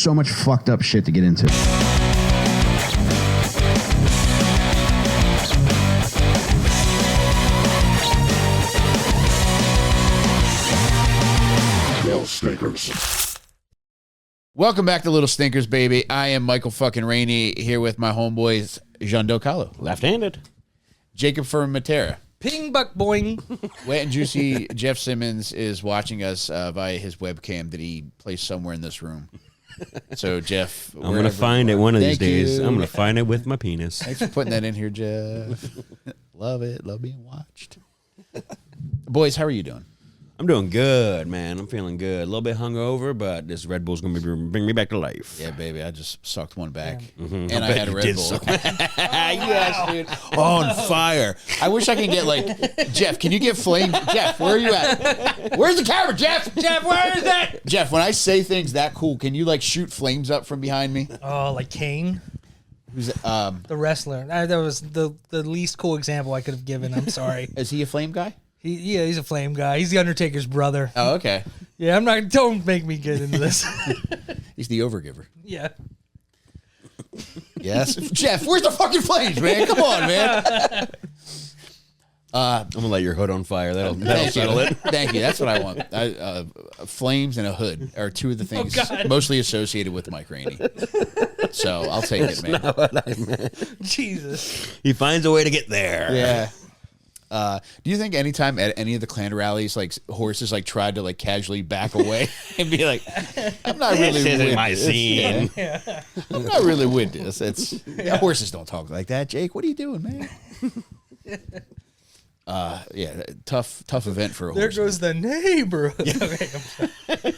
so much fucked up shit to get into. Welcome back to Little Stinkers, baby. I am Michael fucking Rainey here with my homeboys, Jon Delcollo. Left-handed. Jacob from Mattera. Ping buck boing. Wet and Juicy Jeff Simmons is watching us via his webcam that he placed somewhere in this room. So, Jeff, I'm going to find it one of these days. I'm going to find it with my penis. Thanks for putting that in here, Jeff. Love it. Love being watched. Boys, how are you doing? I'm doing good, man. I'm feeling good. A little bit hungover, but this Red Bull's going to bring me back to life. Yeah, baby. I just sucked one back. Yeah. Mm-hmm. And I had a Red Bull. Yes, dude. On fire. I wish I could get like, Jeff, can you get flame? Jeff, where are you at? Where's the camera, Jeff? Jeff, where is that? Jeff, when I say things that cool, can you like shoot flames up from behind me? Oh, like Kane? Who's the wrestler. That was the least cool example I could have given. I'm sorry. Is he a flame guy? He's a flame guy. He's the Undertaker's brother. Oh, okay. Yeah, I'm not. Don't make me get into this. He's the overgiver. Yeah. Yes. Jeff, where's the fucking flames, man? Come on, man. I'm going to light your hood on fire. That'll Thank settle you. it. Thank you. That's what I want. Flames and a hood are two of the things mostly associated with Mike Rainey. So I'll take it, man. Not what I meant. Jesus. He finds a way to get there. Yeah. Do you think anytime at any of the clan rallies, like horses like tried to like casually back away and be like, I'm not really with my this. scene. Yeah. I'm not really with this. Horses don't talk like that. Jake, what are you doing, man? Yeah, tough event for a horse. There goes the neighborhood. Yeah. Okay,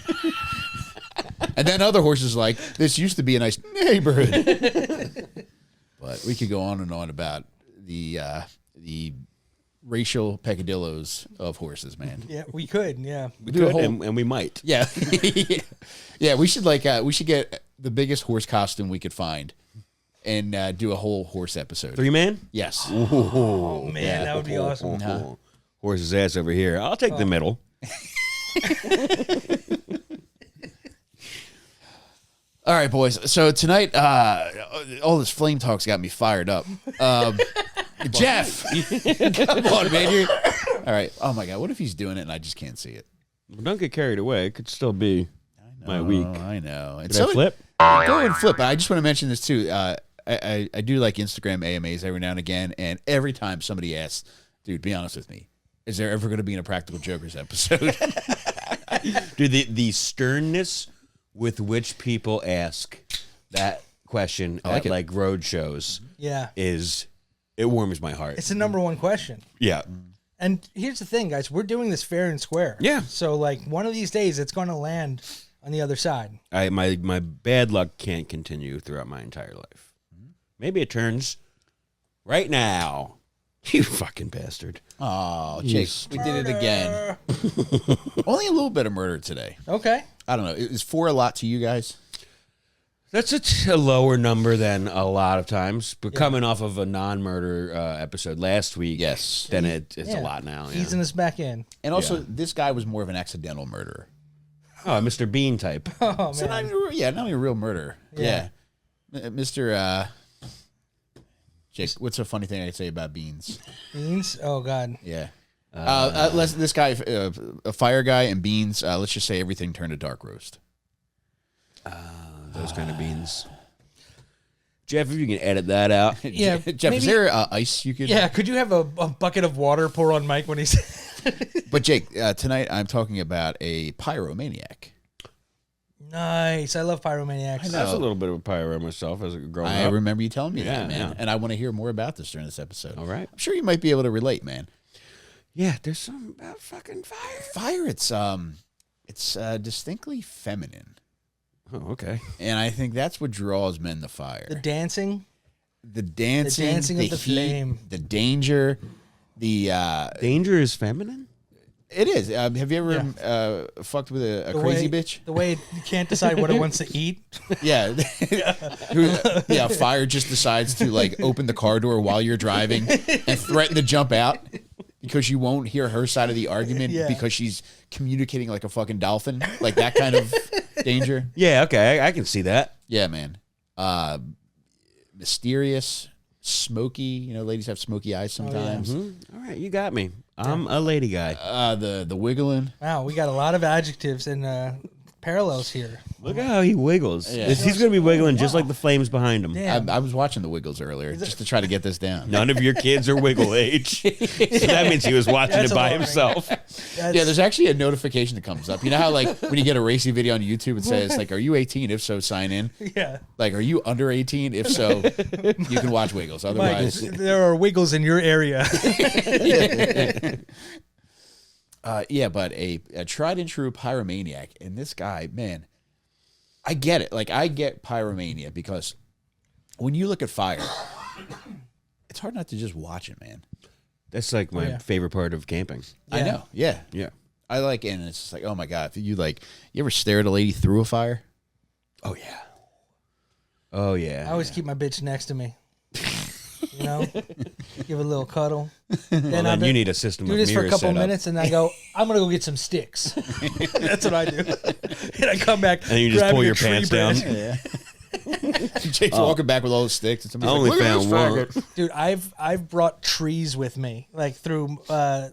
and then other horses like, this used to be a nice neighborhood. But we could go on and on about the racial peccadillos of horses, man. Yeah, we could. Yeah, we could, and we might. Yeah, yeah. We should get the biggest horse costume we could find, and do a whole horse episode. 3-man? Yes. Oh man, yeah. That would be awesome. Horse's ass over here. I'll take the middle. All right, boys. So tonight, all this flame talk's got me fired up. Jeff, come on, man. All right. Oh my God, what if he's doing it and I just can't see it? Well, don't get carried away. It could still be my week. I know. Did I flip? Go and flip. I just want to mention this too. I do like Instagram AMAs every now and again, and every time somebody asks, dude, be honest with me, is there ever going to be an Impractical Jokers episode? Dude, the sternness with which people ask that question at like road shows, it warms my heart. It's the number one question. Yeah. And here's the thing, guys. We're doing this fair and square. Yeah. So, like, one of these days, it's going to land on the other side. My bad luck can't continue throughout my entire life. Maybe it turns right now. You fucking bastard. Oh, Jake, we did it again. Only a little bit of murder today. Okay. I don't know. Is 4 a lot to you guys? That's a lower number than a lot of times, but coming off of a non-murder episode last week, then it's a lot now. Yeah. Easing us back in. And also, this guy was more of an accidental murderer. Oh, Mr. Bean type. Oh, so man. not even a real murder. Yeah. Mr. Jake, what's a funny thing I could say about Beans? Beans? Oh, God. Yeah. This guy, a fire guy, and Beans, let's just say everything turned to dark roast. Those kind of beans. Jeff, if you can edit that out. Yeah, Jeff, maybe, is there ice you could... Yeah, could you have a bucket of water pour on Mike when he's... But Jake, tonight I'm talking about a pyromaniac. Nice. I love pyromaniacs. I was a little bit of a pyro myself as a growing up. I remember you telling me that, man. Yeah. And I want to hear more about this during this episode. All right. I'm sure you might be able to relate, man. Yeah, there's something about fucking fire. Fire, it's distinctly feminine. Oh, okay. And I think that's what draws men to fire. The dancing. The dancing of the heat, flame. the danger, the... danger is feminine? It is. Have you ever fucked with a crazy bitch? The way it can't decide what it wants to eat. Yeah. Fire just decides to like open the car door while you're driving and threaten to jump out because you won't hear her side of the argument because she's communicating like a fucking dolphin. Like that kind of danger. Yeah, okay, I can see that. Yeah, man. Mysterious, smoky. You know, ladies have smoky eyes sometimes. All right, you got me. I'm a lady guy. The wiggling. Wow, we got a lot of adjectives and parallels here. Look at how he wiggles. Yeah. He's going to be wiggling just like the flames behind him. Damn. I was watching the Wiggles earlier just to try to get this down. None of your kids are wiggle age. So that means he was watching That's it by alarming. himself. That's- Yeah, there's actually a notification that comes up. You know how like when you get a racy video on YouTube, it says like, "Are you 18? If so, sign in." yeah. Like, are you under 18? If so, you can watch Wiggles. Mike, Otherwise, there are wiggles in your area. yeah, but a tried and true pyromaniac, and this guy, man, I get it. Like, I get pyromania because when you look at fire, it's hard not to just watch it, man. That's like my favorite part of camping. I Yeah. know. Yeah. Yeah. I like it, and it's just like, oh my God. If you ever stare at a lady through a fire? Oh, yeah. Oh, yeah. I always keep my bitch next to me. You know, give a little cuddle. Then you need a system do of this for a mirrors couple set up. minutes, and I go, I'm gonna go get some sticks. That's what I do. And I come back, And you just grabbing pull a your tree pants down. branch. Yeah. Jake's walking back with all those sticks. And I somebody's only like, "Look at found this one. faggot." Dude, I've brought trees with me, like through our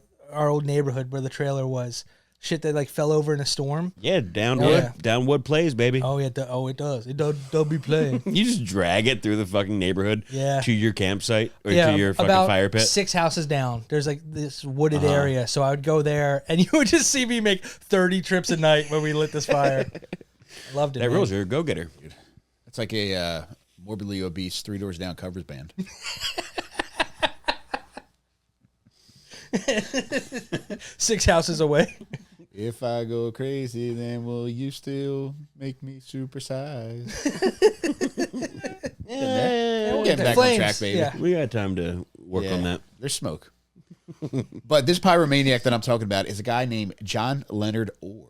old neighborhood where the trailer was. Shit that like fell over in a storm. Yeah, downwood. Yeah. Downwood plays, baby. Oh yeah, it does. It don't be playing. You just drag it through the fucking neighborhood Yeah. to your campsite or Yeah, to your fucking about fire pit. 6 houses down. There's like this wooded area, so I would go there, and you would just see me make 30 trips a night when we lit this fire. I loved it. That man. Rose, you're a go-getter. It's like a morbidly obese Three Doors Down covers band. 6 houses away. If I go crazy, then will you still make me supersize? We're getting back on Flames, track, baby. yeah. We got time to work on that. There's smoke. But this pyromaniac that I'm talking about is a guy named Jon Leonard Orr.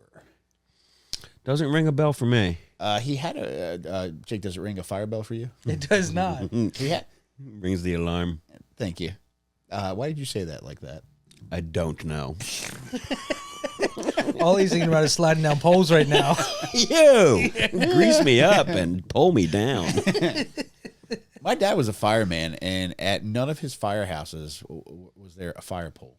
Doesn't ring a bell for me. He had Jake, does it ring a fire bell for you? It does not. He had. Rings the alarm. Thank you. Why did you say that like that? I don't know. All he's thinking about is sliding down poles right now. You grease me up and pull me down. My dad was a fireman, and at none of his firehouses was there a fire pole.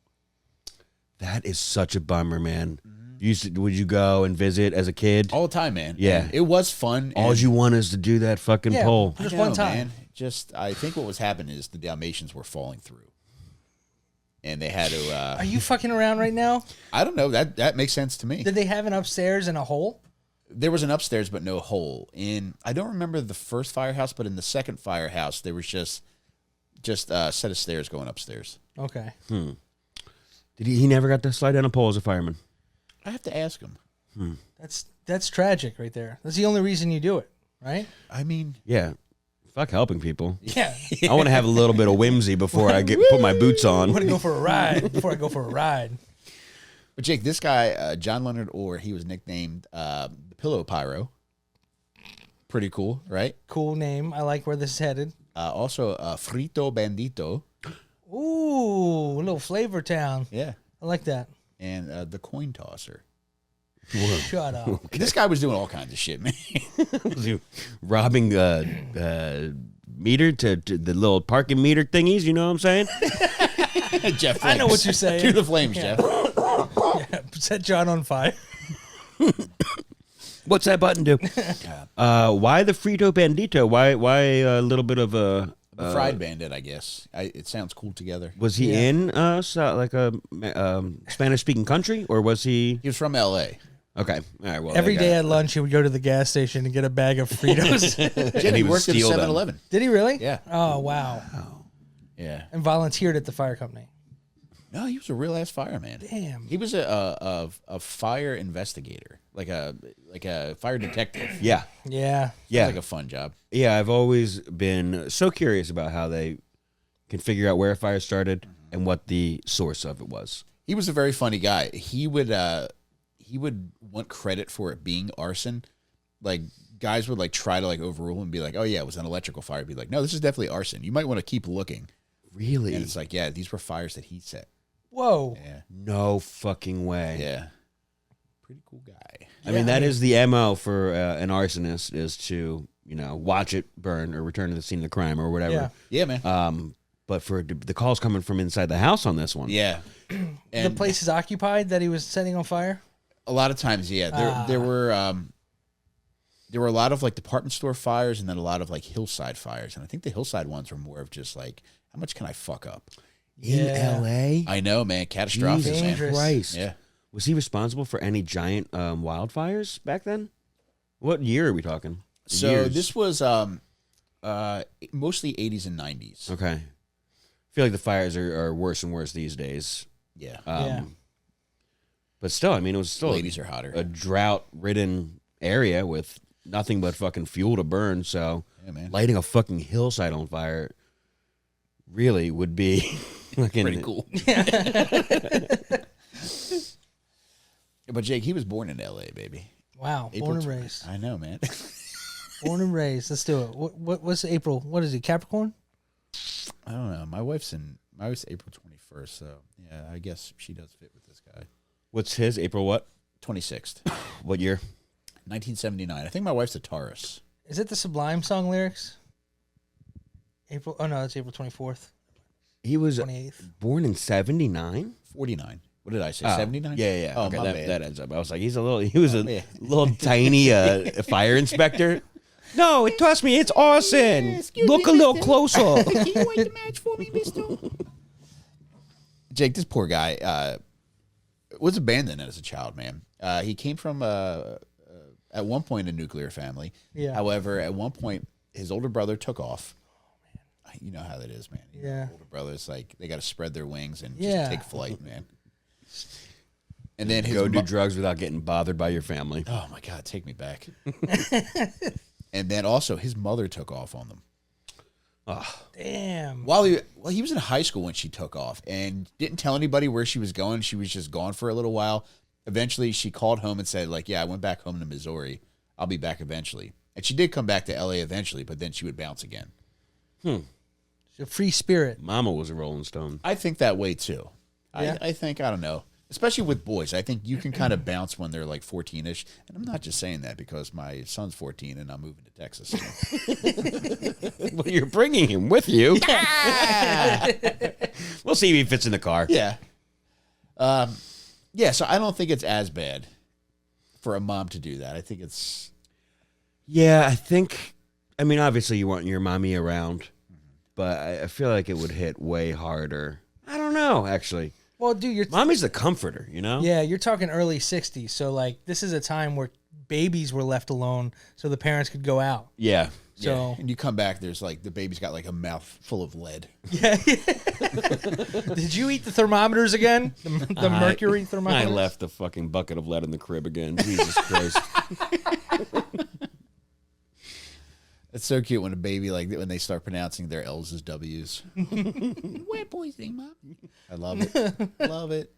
That is such a bummer, man. Would you go and visit as a kid? All the time, man. Yeah. And it was fun. All and- you want is to do that fucking Yeah. pole. Just I know, one time. man. Just, I think what was happening is the Dalmatians were falling through, and they had to. Are you fucking around right now? I don't know. That makes sense to me. Did they have an upstairs and a hole? There was an upstairs, but no hole. I don't remember the first firehouse, but in the second firehouse, there was just a set of stairs going upstairs. Okay. Did he never got to slide down a pole as a fireman? I have to ask him. That's tragic right there. That's the only reason you do it, right? I mean, Yeah. Fuck helping people. Yeah. I want to have a little bit of whimsy before I put my boots I want to on. go for a ride before I go for a ride. but Jake, this guy, Jon Leonard Orr, he was nicknamed the Pillow Pyro. Pretty cool, right? Cool name. I like where this is headed. Also, Frito Bandito. Ooh, a little flavor town. Yeah. I like that. And the Coin Tosser. Shut up. This guy was doing all kinds of shit, man. Was he robbing meter to the little parking meter thingies? You know what I'm saying? Jeff, I know Flames. what you're saying. To the flames, Jeff. Yeah, set John on fire. What's that button do? Why the Frito Bandito? Why a little bit of a The Fried Bandit, I guess. It sounds cool together. Was he in like a Spanish speaking country, or was he? He was from L.A. Okay, all right. Well, Every day at lunch, he would go to the gas station and get a bag of Fritos. Jim, he would worked at a steal them. 7-Eleven. Did he really? Yeah. Oh, wow. Yeah. And volunteered at the fire company. No, he was a real ass fireman. Damn. He was a fire investigator, like a fire detective. yeah, Yeah. yeah, Like a fun job. yeah. I've always been so curious about how they can figure out where a fire started and what the source of it was. He was a very funny guy. He would want credit for it being arson. Like guys would like try to like overrule him and be like, "Oh yeah, it was an electrical fire." Be like, "No, this is definitely arson. You might want to keep looking." Really? And it's like, yeah, these were fires that he set. Whoa. Yeah. No fucking way. Yeah. pretty cool guy. I mean, that is the MO for an arsonist is to, watch it burn or return to the scene of the crime or whatever. Yeah, man. But for the calls coming from inside the house on this one. Yeah. The place is occupied that he was setting on fire? A lot of times, yeah. There were a lot of like department store fires and then a lot of like hillside fires. And I think the hillside ones were more of just like, how much can I fuck up? In L.A.? I know, man. Catastrophic, Jesus man. Christ. Yeah. Was he responsible for any giant wildfires back then? What year are we talking? So Years. this was mostly 80s and 90s. Okay. I feel like the fires are worse and worse these days. Yeah. But still, I mean, it was still Ladies are hotter. a drought-ridden area with nothing but fucking fuel to burn. So Yeah, man. lighting a fucking hillside on fire really would be fucking Pretty cool. But Jake, he was born in L.A., baby. Wow. Born and raised. I know, man. Born and raised. Let's do it. What's April? What is it? Capricorn? I don't know. My wife's April 21st, so yeah, I guess she does fit with this guy. What's his? April what? 26th. What year? 1979. I think my wife's a Taurus. Is it the Sublime song lyrics? April. Oh no, it's April 24th. He was 28th. born in 79? 49. What did I say? 79? Yeah. Oh, Okay, my that bad. ends up. I was like, he was a man. little tiny fire inspector. No, trust me, it's arson. Look a little closer. Can you write the match for me, mister? Jake, this poor guy was abandoned as a child, man. He came from, at one point, a nuclear family. Yeah. However, at one point, his older brother took off. You know how that is, man. You know, older brothers, like, they got to spread their wings and just take flight, man. And then his Go do drugs without getting bothered by your family. Oh, my God, take me back. And then also, his mother took off on them. Oh. Damn. While he was in high school when she took off and didn't tell anybody where she was going. She was just gone for a little while. Eventually, she called home and said, like, yeah, I went back home to Missouri. I'll be back eventually. And she did come back to L.A. eventually, but then she would bounce again. She's a free spirit. Mama was a Rolling Stone. I think that way, too. Yeah. I think, I don't know. Especially with boys. I think you can kind of bounce when they're like 14-ish. And I'm not just saying that because my son's 14 and I'm moving to Texas. Well, you're bringing him with you. We'll see if he fits in the car. Yeah. Yeah, so I don't think it's as bad for a mom to do that. I think it's... Yeah, I mean, obviously you want your mommy around, but I feel like it would hit way harder. I don't know, actually. Well, dude, Mommy's the comforter, you know? Yeah, you're talking early 60s. So, like, this is a time where babies were left alone so the parents could go out. Yeah. So, And you come back, there's like, the baby's got like a mouth full of lead. yeah. Did you eat the thermometers again? The mercury thermometers? I left the fucking bucket of lead in the crib again. Jesus Christ. It's so cute when a baby, like, when they start pronouncing their L's as W's. Wet poisoning, Mom. I love it. Love it.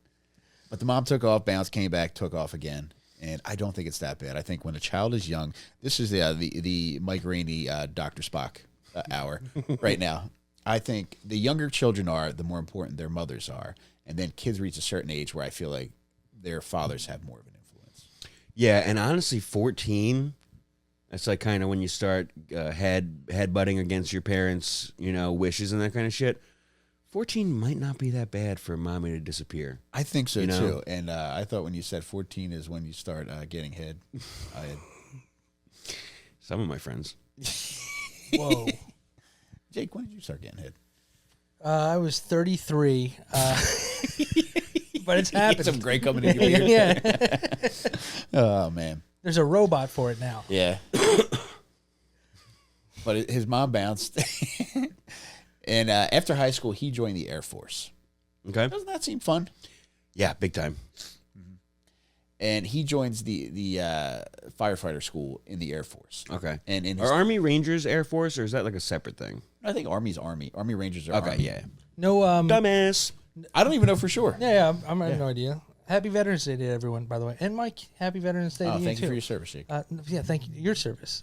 But the mom took off, bounced, came back, took off again. And I don't think it's that bad. I think when a child is young, this is the Mike Rainey Dr. Spock hour right now. I think the younger children are, the more important their mothers are. And then kids reach a certain age where I feel like their fathers have more of an influence. Yeah, and honestly, 14... It's like kind of when you start headbutting against your parents', wishes and that kind of shit. 14 might not be that bad for mommy to disappear. I think so, too. And I thought when you said 14 is when you start getting head. Some of my friends. Whoa. Jake, when did you start getting head? I was 33. But it's happened. Some great coming in your ear. Yeah. Oh, man. There's a robot for it now. Yeah. But his mom bounced. And after high school, he joined the Air Force. Okay. Doesn't that seem fun? Yeah, big time. And he joins the firefighter school in the Air Force. Okay. And in Are Army Rangers Air Force, or is that like a separate thing? I think Army's Army. Army Rangers are Okay, Army. yeah. No, Dumbass. I don't even know for sure. Yeah, I have no idea. Happy Veterans Day to everyone, by the way. And Mike, happy Veterans Day to you, Thank too. you for your service, Jake. Yeah, thank you. Your service.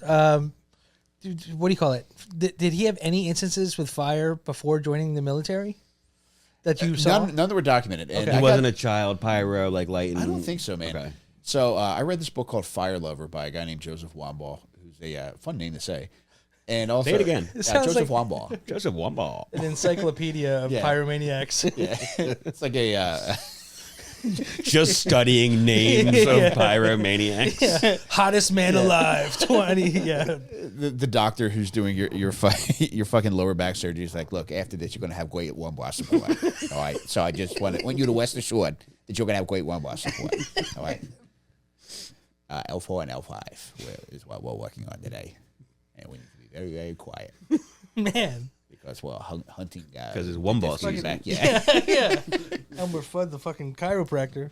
Dude, what do you call it? Did he have any instances with fire before joining the military that you saw? None that were documented. And Okay. He wasn't a child, pyro, like lighting. I don't think so, man. Okay. So I read this book called Fire Lover by a guy named Joseph Wambaugh, who's a fun name to say. And also, Say it again. Yeah, sounds Joseph like- Wambaugh. Joseph Wumble. An encyclopedia of Yeah. pyromaniacs. Yeah, it's like a Just studying names of pyromaniacs. Hottest man alive. 20. Yeah. the doctor who's doing your fucking lower back surgery is like, look, after this you're gonna have great lumbar support. All right, so I just want you to rest assured that you're gonna have great lumbar support. All right, L4 and L5 is what we're working on today, and we need to be very, very quiet Man. because we're hunting. Because it's one boss. back. Yeah. Yeah. Elmer Fudd, the fucking chiropractor.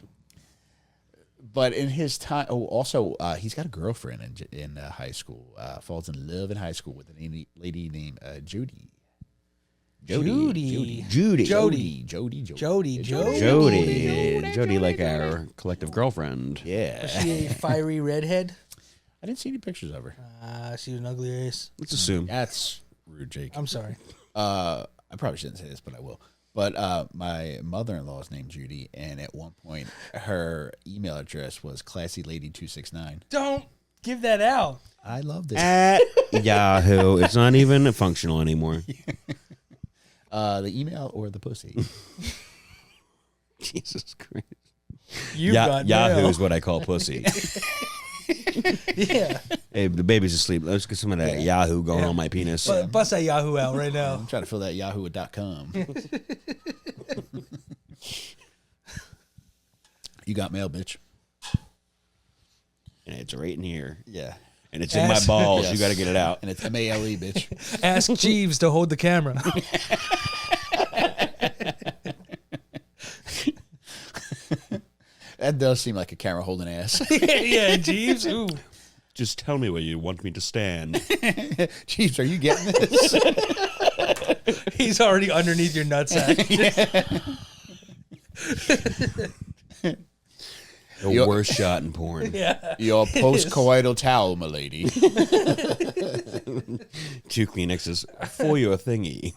But in his time, also he's got a girlfriend in high school. Falls in love in high school with a lady named Judy. Jody. Jody, like our collective girlfriend. Yeah. Was she a fiery redhead? I didn't see any pictures of her. She was an ugly ace. Let's assume. That's rude, Jake. I'm sorry. I probably shouldn't say this, but I will. But my mother-in-law is named Judy, and at one point, her email address was classylady269. Don't give that out. I love this. At Yahoo. It's not even functional anymore. The email or the pussy? Jesus Christ. You got Yahoo mail. is what I call pussy. Yeah. Hey, the baby's asleep. Let's get some of that Yahoo going on my penis. Bust that Yahoo out right now. I'm trying to fill that yahoo.com. You got mail, bitch. And it's right in here. Yeah. And it's in my balls. Yes. You got to get it out. And it's MALE, bitch. Ask Jeeves to hold the camera. That does seem like a camera holding ass. Yeah, Jeeves. Ooh. Just tell me where you want me to stand. Jeez, are you getting this? He's already underneath your nutsack. The worst shot in porn. Yeah. Your post-coital towel, my lady. 2 Kleenexes for your thingy.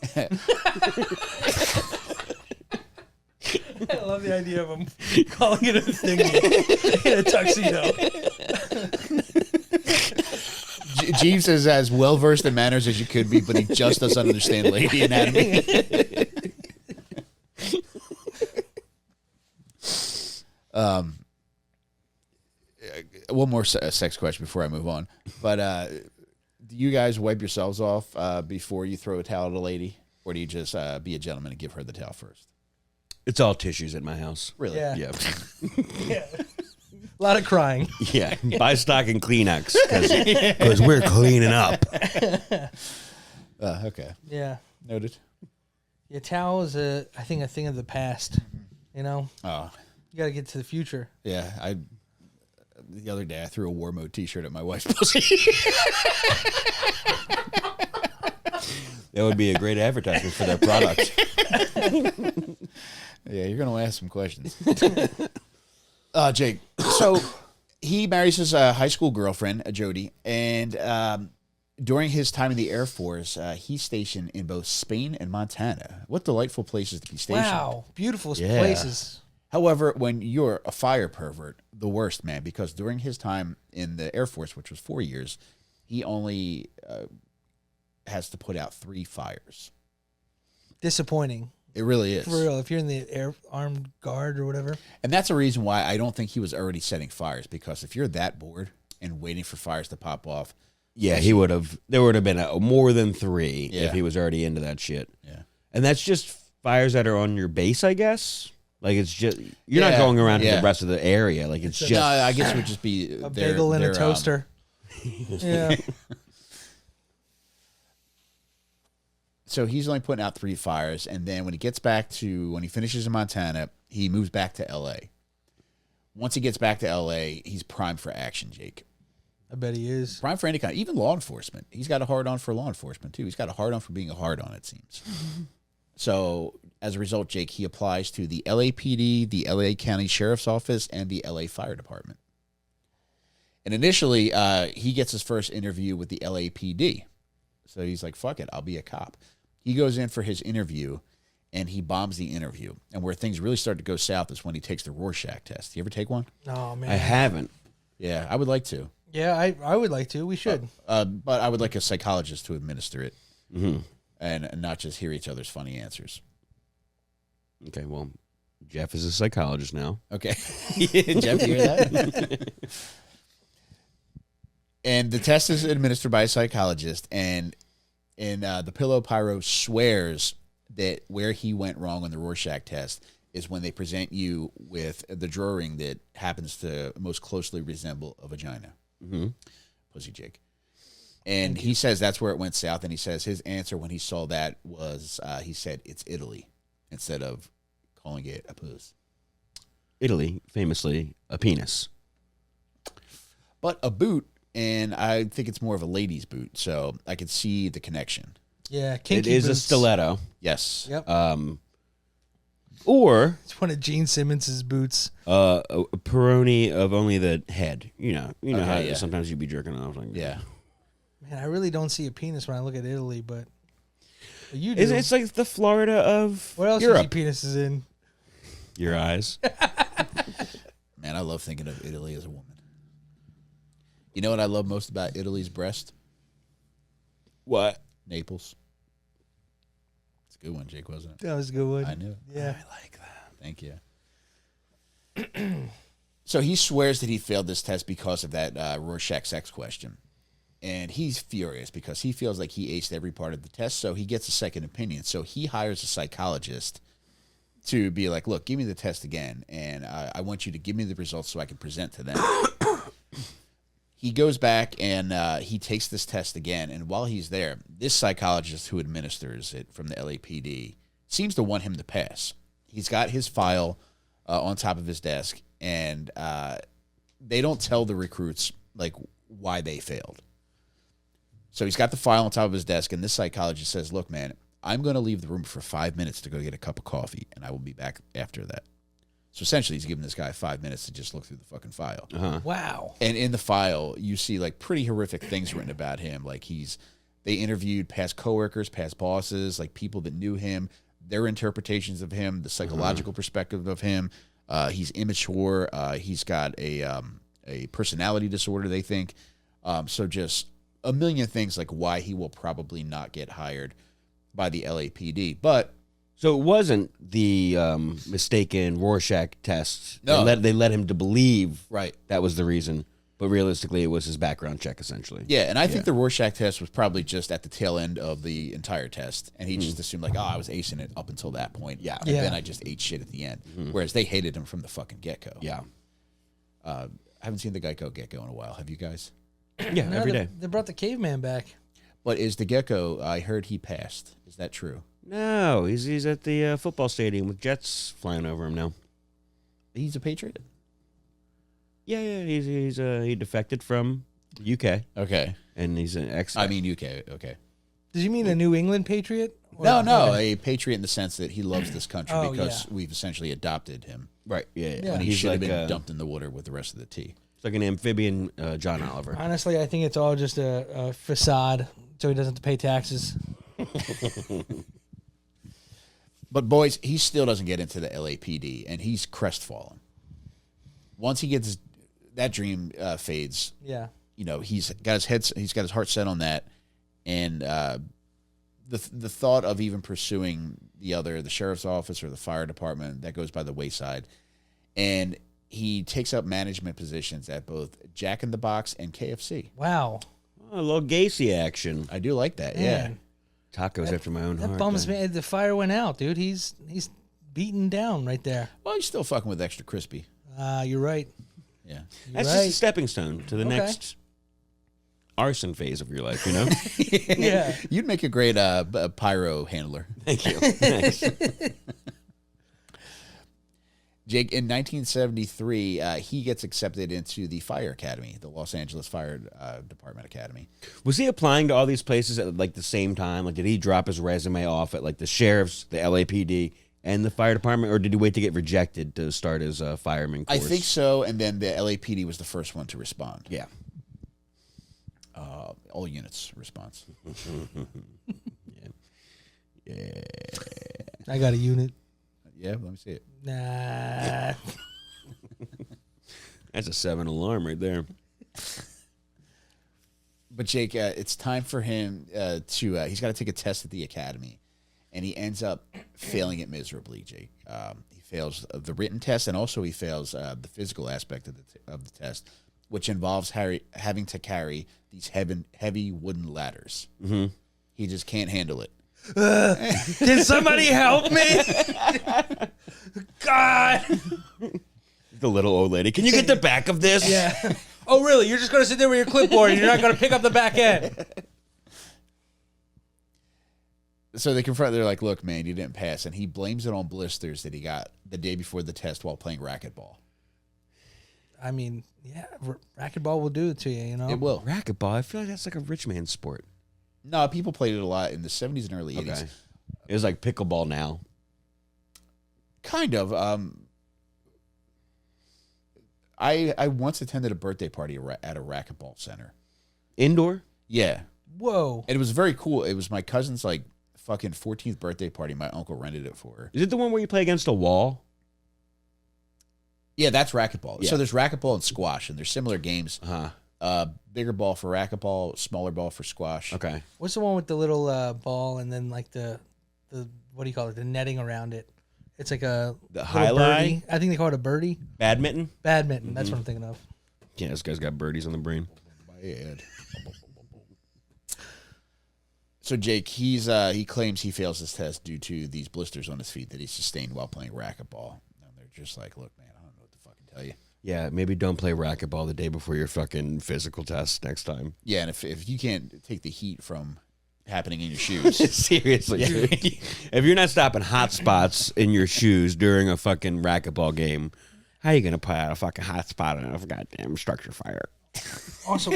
I love the idea of him calling it a thing in a tuxedo. Jeeves is as well versed in manners as you could be, but he just doesn't understand lady anatomy. One more sex question before I move on. But do you guys wipe yourselves off before you throw a towel at a lady, or do you just be a gentleman and give her the towel first? It's all tissues at my house. Really? Yeah. Yeah. Yeah. A lot of crying. Yeah. Buy stock in Kleenex because we're cleaning up. Okay. Yeah. Noted. Yeah, towel is I think a thing of the past. You know? Oh, You gotta get to the future. yeah. The other day I threw a war mode T-shirt at my wife's pussy. That would be a great advertisement for their product. Yeah, you're gonna ask some questions. Jake. So he marries his high school girlfriend, Jody, and during his time in the Air Force, he's stationed in both Spain and Montana. What delightful places to be stationed. Wow. Beautiful Yeah. places. However, when you're a fire pervert, the worst, man, because during his time in the Air Force, which was 4 years, he only has to put out 3 fires. Disappointing. It really is. For real. If you're in the air armed guard or whatever. And that's a reason why I don't think he was already setting fires, because if you're that bored and waiting for fires to pop off. Yeah, he would have. There would have been more than 3 Yeah. if he was already into that shit. Yeah. And that's just fires that are on your base, I guess. Like it's just you're not Yeah, going around to yeah. the rest of the area. Like it's just No, I guess it would just be A bagel and a toaster. Yeah. So he's only putting out 3 fires, and then when he finishes in Montana, he moves back to L.A. Once he gets back to L.A., he's primed for action, Jake. I bet he is. Primed for any kind, even law enforcement. He's got a hard-on for law enforcement, too. He's got a hard-on for being a hard-on, it seems. So, as a result, Jake, he applies to the LAPD, the LA County Sheriff's Office, and the LA Fire Department. And initially, he gets his first interview with the LAPD. So he's like, fuck it, I'll be a cop. He goes in for his interview, and he bombs the interview. And where things really start to go south is when he takes the Rorschach test. You ever take one? Oh man, I haven't. Yeah, I would like to. Yeah, I would like to. We should. But I would like a psychologist to administer it, and not just hear each other's funny answers. Okay, well, Jeff is a psychologist now. Okay, Jeff, you hear that? And the test is administered by a psychologist, and the pillow Pyro swears that where he went wrong on the Rorschach test is when they present you with the drawing that happens to most closely resemble a vagina. Pussy Jake. And he says that's where it went south, and he says his answer when he saw that was, he said, it's Italy, instead of calling it a puss. Italy, famously, a penis. But a boot, and I think it's more of a lady's boot, so I could see the connection. Yeah, It kinky is a boots. stiletto. Yes. Yep. Or It's one of Gene Simmons's boots. a Peroni of only the head. You know Okay, how yeah. sometimes you'd be jerking off. Like, Yeah. Man, I really don't see a penis when I look at Italy, but you do. It's like the Florida of What else do you see Europe. penises in? Your eyes. Man, I love thinking of Italy as a woman. You know what I love most about Italy's breast? What? Naples. It's a good one, Jake, wasn't it? That was a good one. I knew it. Yeah. I like that. Thank you. So he swears that he failed this test because of that Rorschach sex question. And he's furious because he feels like he aced every part of the test, so he gets a second opinion. So he hires a psychologist to be like, look, give me the test again, and I want you to give me the results so I can present to them. He goes back and he takes this test again, and while he's there, this psychologist who administers it from the LAPD seems to want him to pass. He's got his file on top of his desk, and they don't tell the recruits like why they failed. So he's got the file on top of his desk, and this psychologist says, look, man, I'm going to leave the room for 5 minutes to go get a cup of coffee, and I will be back after that. So essentially, he's giving this guy 5 minutes to just look through the fucking file. Wow. And in the file, you see like pretty horrific things written about him. Like they interviewed past coworkers, past bosses, like people that knew him, their interpretations of him, the psychological perspective of him. He's immature. He's got a personality disorder, they think. So just a million things like why he will probably not get hired by the LAPD. But So it wasn't the mistaken Rorschach test. No. They led him to believe right. that was the reason. But realistically, it was his background check, essentially. Yeah, and I think the Rorschach test was probably just at the tail end of the entire test, and he just assumed like, oh, I was acing it up until that point. Yeah, and then I just ate shit at the end. Whereas they hated him from the fucking get-go. Yeah. I haven't seen the Gecko get-go in a while. Have you guys? Yeah, No, every they, day. they brought the caveman back. But is the Gecko? I heard he passed. Is that true? No, he's at the football stadium with jets flying over him now. He's a Patriot. Yeah, he defected from the UK, Okay. and he's an ex. I mean UK. Okay. Did you mean a New England Patriot? Or- No, okay. a Patriot in the sense that he loves this country Oh, because yeah. we've essentially adopted him. right? Yeah, Yeah. When he he's should have like been dumped in the water with the rest of the tea. It's like an amphibian John Oliver. Honestly, I think it's all just a facade so he doesn't have to pay taxes. But boys, he still doesn't get into the LAPD, and he's crestfallen. Once he gets that dream fades, Yeah. you know, he's got his heart set on that, and the thought of even pursuing the sheriff's office or the fire department, that goes by the wayside, and he takes up management positions at both Jack in the Box and KFC. Wow. Oh, a little Gacy action. I do like that. Man, Tacos after my own that heart. bums man. me. The fire went out, dude. He's beaten down right there. Well, he's still fucking with extra crispy. You're right. Yeah. You're That's right. just a stepping stone to the Okay. next arson phase of your life, you know? Yeah. You'd make a great pyro handler. Thank you. Thanks. Jake, in 1973, he gets accepted into the Fire Academy, the Los Angeles Fire Department Academy. Was he applying to all these places at like the same time? Like, did he drop his resume off at like the sheriff's, the LAPD, and the fire department, or did he wait to get rejected to start his fireman I course? think so, and then the LAPD was the first one to respond. Yeah. All units response. I got a unit. Yeah, let me see it. Nah. That's a 7 alarm right there. But Jake, it's time for him to. He's got to take a test at the academy, and he ends up failing it miserably. Jake, he fails the written test, and also he fails the physical aspect of the test, which involves having to carry these heavy wooden ladders. Mm-hmm. He just can't handle it. Can somebody help me? God. The little old lady. Can you get the back of this? Yeah. Oh, really? You're just going to sit there with your clipboard and you're not going to pick up the back end? So they confront. They're like, "Look, man, you didn't pass," and he blames it on blisters that he got the day before the test while playing racquetball. I mean, yeah, racquetball will do it to you, you know? It will. Racquetball. I feel like that's like a rich man sport. No, people played it a lot in the 70s and early 80s. Okay. It was like pickleball now. Kind of. I once attended a birthday party at a racquetball center. Indoor? Yeah. Whoa. And it was very cool. It was my cousin's like fucking 14th birthday party. My uncle rented it for her. Is it the one where you play against a wall? Yeah, that's racquetball. Yeah. So there's racquetball and squash, and there's similar games. Bigger ball for racquetball, smaller ball for squash. Okay. What's the one with the little ball and then like the what do you call it? The netting around it. It's like a The little highlight? birdie. I think they call it a birdie. Badminton? Badminton. That's what I'm thinking of. Yeah, this guy's got birdies on the brain. Bad. So Jake, he claims he fails his test due to these blisters on his feet that he sustained while playing racquetball. And they're just like, "Look, man, I don't know what to fucking tell you." Yeah, maybe don't play racquetball the day before your fucking physical test next time. Yeah, and if you can't take the heat from happening in your shoes, Seriously. If you're not stopping hot spots in your shoes during a fucking racquetball game, how you going to put out a fucking hot spot in a goddamn structure fire? Also,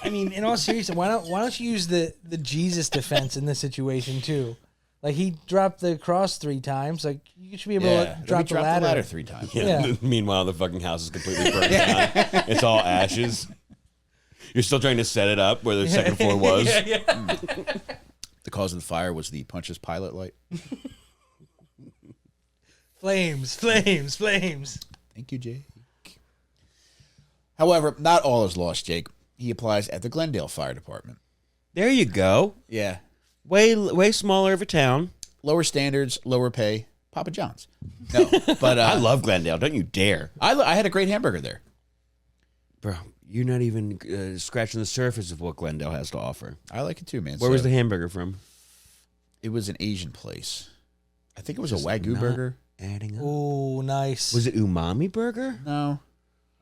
I mean, in all seriousness, why don't you use the Jesus defense in this situation too? Like he dropped the cross 3 times. Like you should be able to drop the ladder 3 times. Yeah. Meanwhile, the fucking house is completely burned down. It's all ashes. You're still trying to set it up where the second floor was. The cause of the fire was the Pontius Pilate light. Flames. Thank you, Jake. However, not all is lost, Jake. He applies at the Glendale Fire Department. There you go. Yeah. Way smaller of a town. Lower standards, lower pay. Papa John's. No, but I love Glendale. Don't you dare. I had a great hamburger there. Bro, you're not even scratching the surface of what Glendale has to offer. I like it too, man. Where was the hamburger from? It was an Asian place. I think it was a Wagyu burger. Adding up. Oh, nice. Was it Umami Burger? No.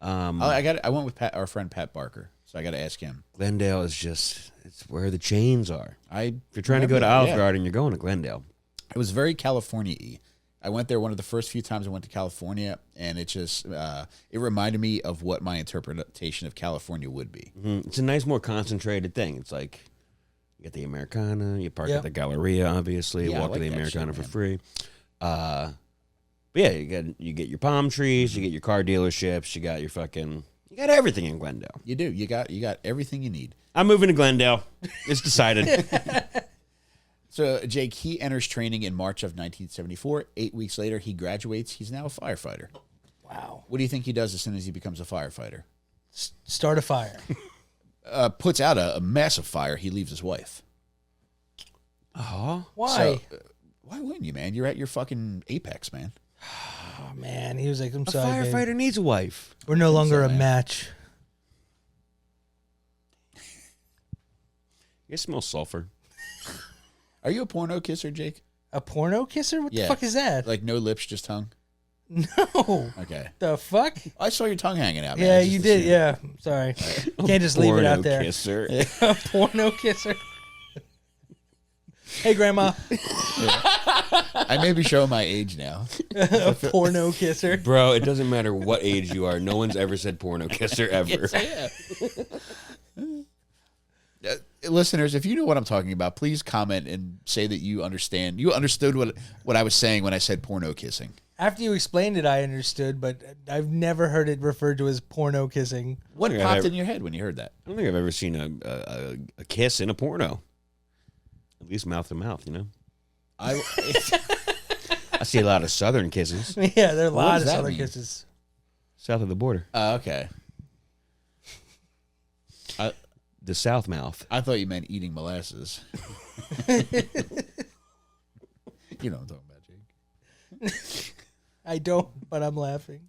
I went with our friend Pat Barker, so I got to ask him. Glendale is it's where the chains are. If If you're trying to go to Olive Garden, you're going to Glendale. It was very California-y. I went there one of the first few times I went to California, and it just it reminded me of what my interpretation of California would be. Mm-hmm. It's a nice, more concentrated thing. It's like you get the Americana, you park at the Galleria, obviously, Yeah, I walk like to the that Americana shit, for man. free. But yeah, you get your palm trees, you get your car dealerships, you got everything in Glendale. You do. You got everything you need. I'm moving to Glendale. It's decided. So, Jake, he enters training in March of 1974. 8 weeks later, he graduates. He's now a firefighter. Wow. What do you think he does as soon as he becomes a firefighter? Start a fire. Puts out a massive fire. He leaves his wife. Oh, Why? So, why wouldn't you, man? You're at your fucking apex, man. Oh man, he was like, "I'm a sorry, babe. firefighter needs a wife. We're no longer a man. match." You smell sulfur. Are you a porno kisser, Jake? A porno kisser? What the Yeah. fuck is that? Like no lips, just tongue? No. Okay. The fuck? I saw your tongue hanging out, man. Yeah, I just you did. assumed. Yeah. Sorry. Can't just leave it out there. Kisser. A porno kisser. Hey, Grandma. I may be showing my age now. A porno kisser. Bro, it doesn't matter what age you are. No one's ever said porno kisser ever. Listeners, if you know what I'm talking about, please comment and say that you understand. You understood what I was saying when I said porno kissing. After you explained it, I understood, but I've never heard it referred to as porno kissing. What think popped I've in your head when you heard that? I don't think I've ever seen a kiss in a porno. At least mouth to mouth, you know? I see a lot of southern kisses Yeah, there are a What lot does of that southern mean? kisses. south of the border. Okay. The south mouth. I thought you meant eating molasses. You know what I'm talking about, Jake. I don't, but I'm laughing.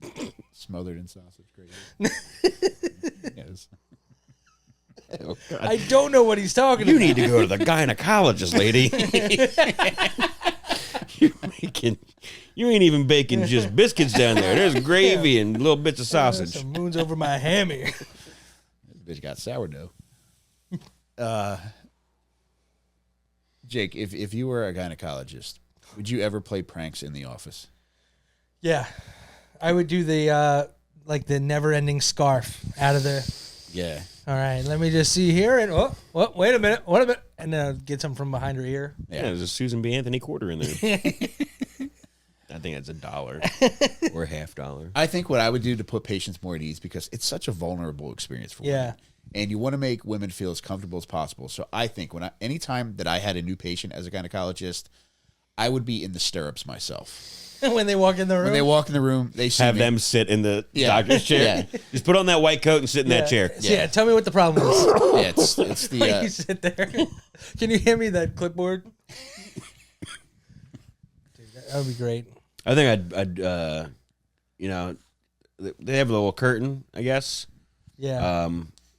Smothered in sausage gravy. Yes. Oh, God. I don't know what he's talking You about. need to go to the gynecologist, lady. You ain't even baking just biscuits down there. There's gravy and little bits of sausage. Some moons over my hammy. This bitch got sourdough. Jake, if you were a gynecologist, would you ever play pranks in the office? Yeah, I would do the like the never-ending scarf out of the. Yeah. All right, let me just see here, and wait a minute, and then get some from behind her ear. Yeah, there's a Susan B. Anthony quarter in there. I think that's $1 or $half. I think what I would do to put patients more at ease, because it's such a vulnerable experience for women. And you want to make women feel as comfortable as possible. So I think anytime that I had a new patient as a gynecologist, I would be in the stirrups myself. When they walk in the room. When they walk in the room, they see Have me. them sit in the doctor's chair. Yeah. Just put on that white coat and sit in that chair. Yeah, tell me what the problem is. Yeah, it's the You sit there. Can you hand me that clipboard? Dude, that would be great. I think I'd you know, they have a little curtain, I guess. Yeah.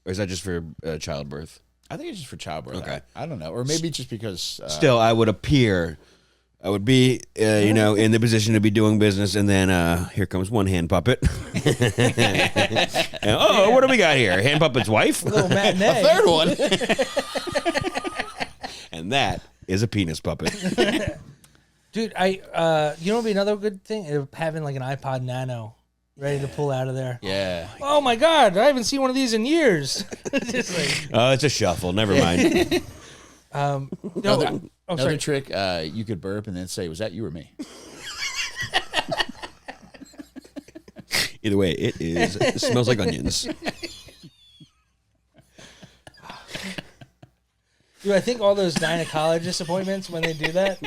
Or is that just for childbirth? I think it's just for childbirth. Okay. I don't know, or maybe just because. Still, I would be, you know, in the position to be doing business, and then here comes one hand puppet. And, what do we got here? Hand puppet's wife? A little matinee. third one. And that is a penis puppet. Dude, you know what would be another good thing? Having like an iPod Nano ready to pull out of there. Yeah. Oh my God, I haven't seen one of these in years. Just like, Oh, it's a shuffle. Never mind. Another trick, you could burp and then say, "Was that you or me?" Either way, it smells like onions. Dude, I think all those gynecologist appointments, when they do that,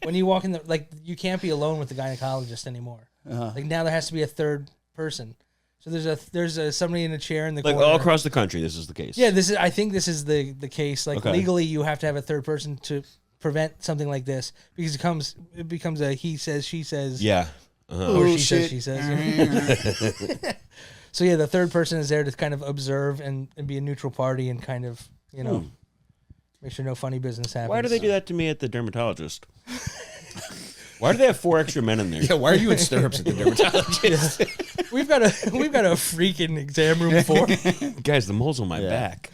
when you walk in you can't be alone with the gynecologist anymore. Like now there has to be a third person. So there's somebody in a chair in the Like corner. all across the country, this is the case. Yeah, I think this is the case. Like Okay. legally, you have to have a third person to prevent something like this, because it becomes a he says, she says. Yeah. Or she says, she says. So yeah, the third person is there to kind of observe and be a neutral party and kind of, you know, make sure no funny business happens. Why do they do that to me at the dermatologist? Why do they have 4 extra men in there? Yeah. Why are you in stirrups at the dermatologist? We've got a freaking exam room for. Guys, the mole's on my back.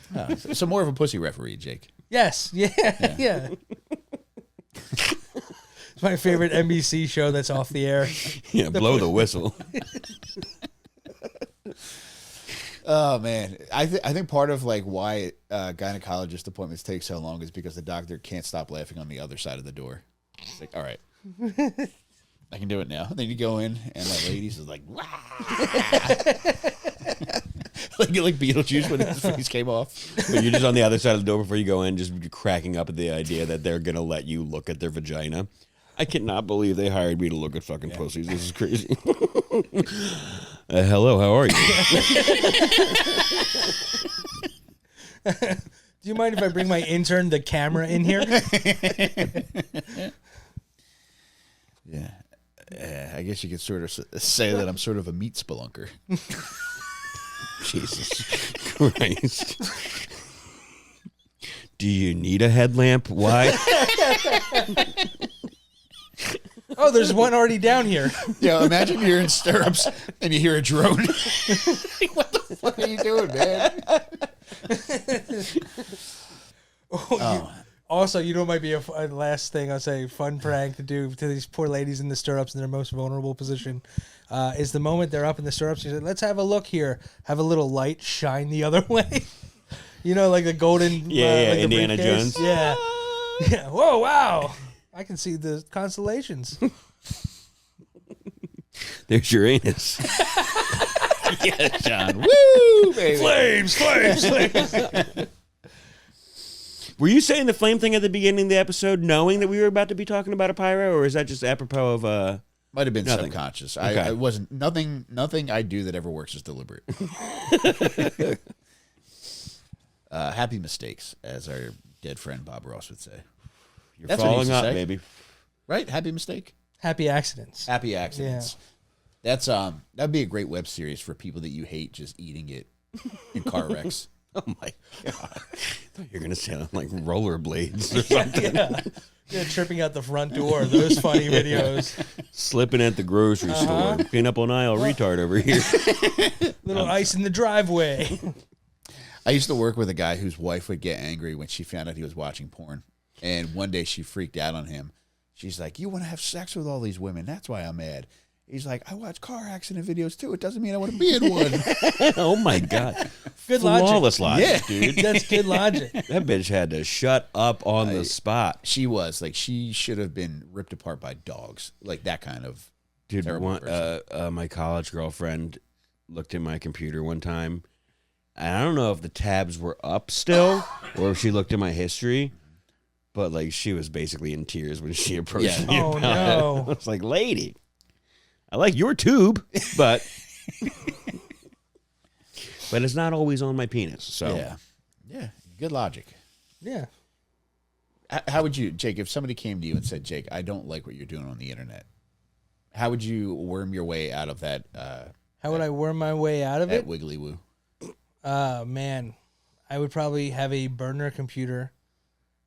So more of a pussy referee, Jake. Yes, yeah. It's my favorite NBC show that's off the air. Yeah, blow the whistle. Oh man, I think part of like why gynecologist appointments take so long is because the doctor can't stop laughing on the other side of the door. It's like, all right, I can do it now. Then you go in, and that lady's is like, wah! like Beetlejuice when his face came off. But you're just on the other side of the door before you go in, just cracking up at the idea that they're gonna let you look at their vagina. I cannot believe they hired me to look at fucking pussies. This is crazy. Hello, how are you? Do you mind if I bring my intern, the camera, in here? Yeah. I guess you could sort of say that I'm sort of a meat spelunker. Jesus Christ. Do you need a headlamp? Why? Oh, there's one already down here. Yeah, imagine you're in stirrups and you hear a drone. What the fuck are you doing, man? Also, you know what might be a last thing I'll say, fun prank to do to these poor ladies in the stirrups in their most vulnerable position, is the moment they're up in the stirrups, you say, let's have a look here. Have a little light shine the other way. You know, like the golden... like the Indiana briefcase? Jones. Yeah. Yeah. Whoa, wow. I can see the constellations. There's your anus. Yeah, John. Woo, baby. Flames. Were you saying the flame thing at the beginning of the episode knowing that we were about to be talking about a pyro, or is that just apropos of Might have been Nothing. subconscious. Okay. I wasn't nothing I do that ever works is deliberate. Happy mistakes, as our dead friend Bob Ross would say. You're That's what he falling used to up, say. baby. Right? Happy mistake. Happy accidents. Happy accidents. That's that'd be a great web series for people that you hate just eating it in car wrecks. Oh my god! I thought you were gonna say like rollerblades or something. Yeah, tripping out the front door. Those funny videos. Slipping at the grocery store. Clean up on aisle retard over here. Little ice in the driveway. I used to work with a guy whose wife would get angry when she found out he was watching porn. And one day she freaked out on him. She's like, "You want to have sex with all these women. That's why I'm mad." He's like, "I watch car accident videos too. It doesn't mean I want to be in one." Oh my god! Good logic. Flawless logic, dude. That's good logic. That bitch had to shut up on the spot. She was like, she should have been ripped apart by dogs, like that kind of Dude, terrible person. my college girlfriend looked at my computer one time, and I don't know if the tabs were up still or if she looked at my history, but like she was basically in tears when she approached Yeah. me Oh, about no. it. I was like, "Lady, I like your tube, but but it's not always on my penis." So yeah, good logic. Yeah. How would you, Jake, if somebody came to you and said, "Jake, I don't like what you're doing on the internet," how would you worm your way out of that? How would I worm my way out of That it? wiggly woo. Man, I would probably have a burner computer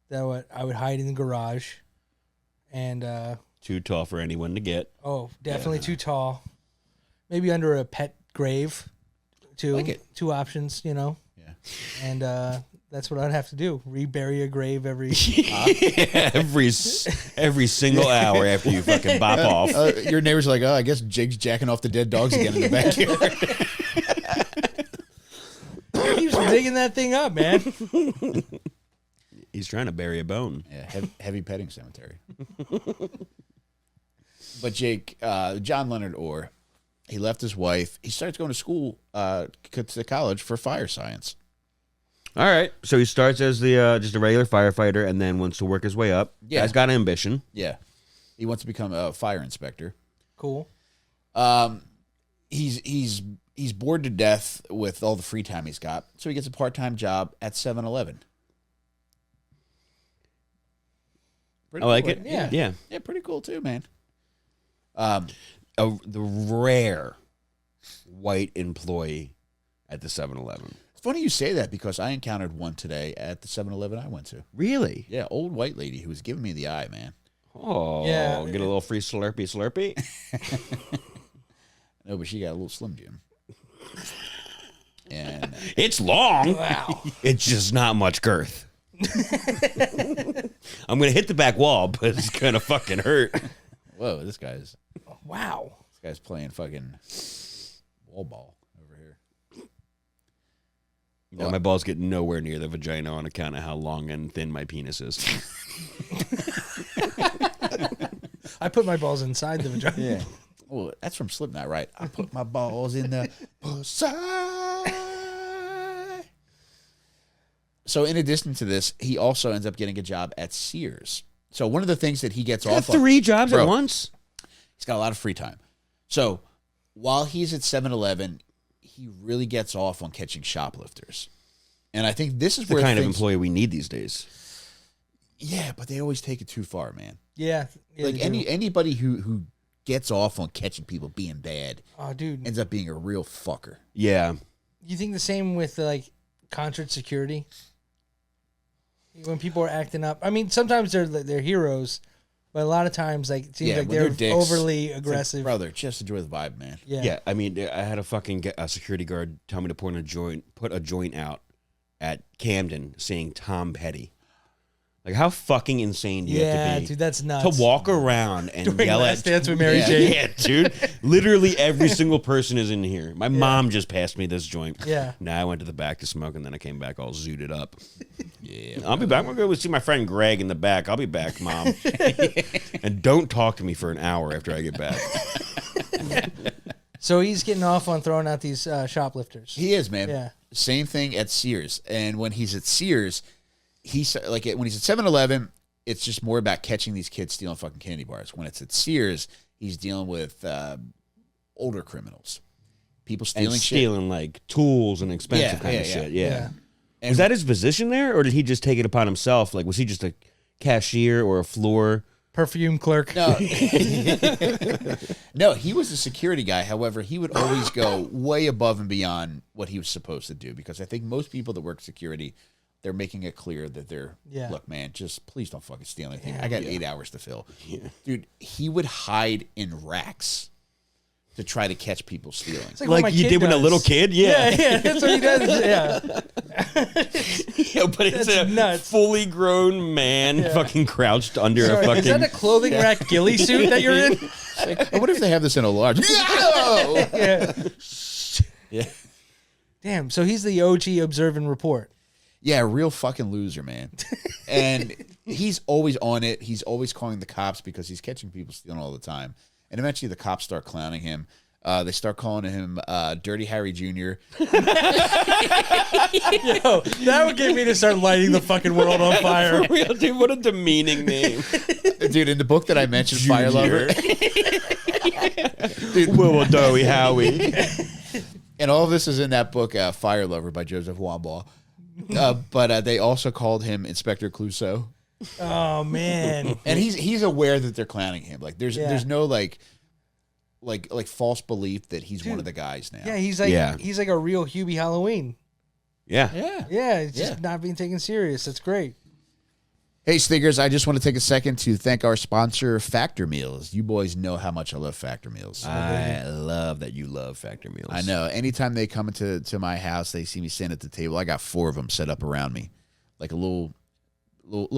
that I would hide in the garage, and too tall for anyone to get. definitely too tall. Maybe under a pet grave. Like it. Two options, you know. Yeah. And that's what I'd have to do: rebury a grave every. every single hour after you fucking bop off. Your neighbors are like, "Oh, I guess Jake's jacking off the dead dogs again in the backyard." He keeps digging that thing up, man. He's trying to bury a bone. Yeah, heavy petting cemetery. But Jake, John Leonard Orr, he left his wife. He starts going to school, to college for fire science. All right. So he starts as the just a regular firefighter and then wants to work his way up. Yeah. Guy's got ambition. Yeah, he wants to become a fire inspector. Cool. He's bored to death with all the free time he's got, so he gets a part-time job at 7-Eleven. I like cool. it. Yeah. Yeah. Pretty cool too, man. The rare white employee at the 7-Eleven. It's funny you say that because I encountered one today at the 7-Eleven I went to. Really? Yeah, old white lady who was giving me the eye, man. Oh, Yeah. Get a little free slurpee. No, but she got a little Slim Jim. And It's long. Wow. It's just not much girth. I'm gonna hit the back wall, but it's gonna fucking hurt. whoa, this guy's Wow. playing fucking wall ball over here. No, my balls get nowhere near the vagina on account of how long and thin my penis is. I put my balls inside the vagina. Yeah. Well, that's from Slipknot, right? I put my balls in the pussy. So in addition to this, he also ends up getting a job at Sears. So one of the things that he gets Got off on, 3 jobs Bro. at once? he's got a lot of free time. So while he's at 7-Eleven, he really gets off on catching shoplifters. And I think this is The where kind of things- employee we need these days. Yeah, but they always take it too far, man. Yeah. Like they do. anybody who gets off on catching people being bad Oh, dude. ends up being a real fucker. Yeah. You think the same with like concert security? When people are acting up, I mean, sometimes they're heroes, but a lot of times, like it seems like when they're dicks, overly it's like, aggressive. brother, just enjoy the vibe, man. Yeah. I mean, I had a fucking security guard tell me to put a joint out at Camden saying Tom Petty. Like, how fucking insane do you have to be? Dude, that's nuts. To walk around and During yell Last at Dance with Mary Yeah. Jane. Yeah, dude. Literally every single person is in here. My mom just passed me this joint. Yeah. Now I went to the back to smoke, and then I came back all zooted up. Yeah. I'll be back. I'm going to go see my friend Greg in the back. I'll be back, Mom. And don't talk to me for an hour after I get back. So he's getting off on throwing out these shoplifters. He is, man. Yeah. Same thing at Sears. And when he's at Sears, when he's at 7-Eleven, it's just more about catching these kids stealing fucking candy bars. When it's at Sears, He's dealing with older criminals, people And stealing stealing like tools and expensive kind of shit. Yeah. And Was that his position there, or did he just take it upon himself? Like, was he just a cashier or a floor? Perfume clerk. No. No, he was a security guy. However, he would always go way above and beyond what he was supposed to do, because I think most people that work security, they're making it clear that they're, look, man, just please don't fucking steal anything. I got 8 hours to fill. Yeah. Dude, he would hide in racks to try to catch people stealing. It's like what my you kid did when a does. little kid? Yeah. Yeah, that's what he does. Yeah. Yeah, but it's That's a nuts. fully grown man fucking crouched under a fucking... Is that a clothing rack ghillie suit that you're in? I wonder if they have this in a large. Yeah. Yeah. Damn. So he's the OG observe and report. Yeah, real fucking loser, man. And he's always on it. He's always calling the cops because he's catching people stealing all the time. And eventually the cops start clowning him. They start calling him Dirty Harry Jr. Yo, that would get me to start lighting the fucking world on fire. For real, dude, what a demeaning name. Dude, in the book that I mentioned, Fire Lover. Dude, Willow Doughy Howie. and all of this is in that book, Fire Lover by Joseph Wambaugh. But they also called him Inspector Clouseau. Oh man. And he's aware that they're clowning him. Like there's no like false belief that he's one of the guys now. Yeah, he's like a real Hubie Halloween. Yeah. Yeah, it's just not being taken serious. That's great. Hey, Stickers, I just want to take a second to thank our sponsor, Factor Meals. You boys know how much I love Factor Meals. I love that you love Factor Meals. I know. Anytime they come into my house, they see me sitting at the table. I got 4 of them set up around me, like a little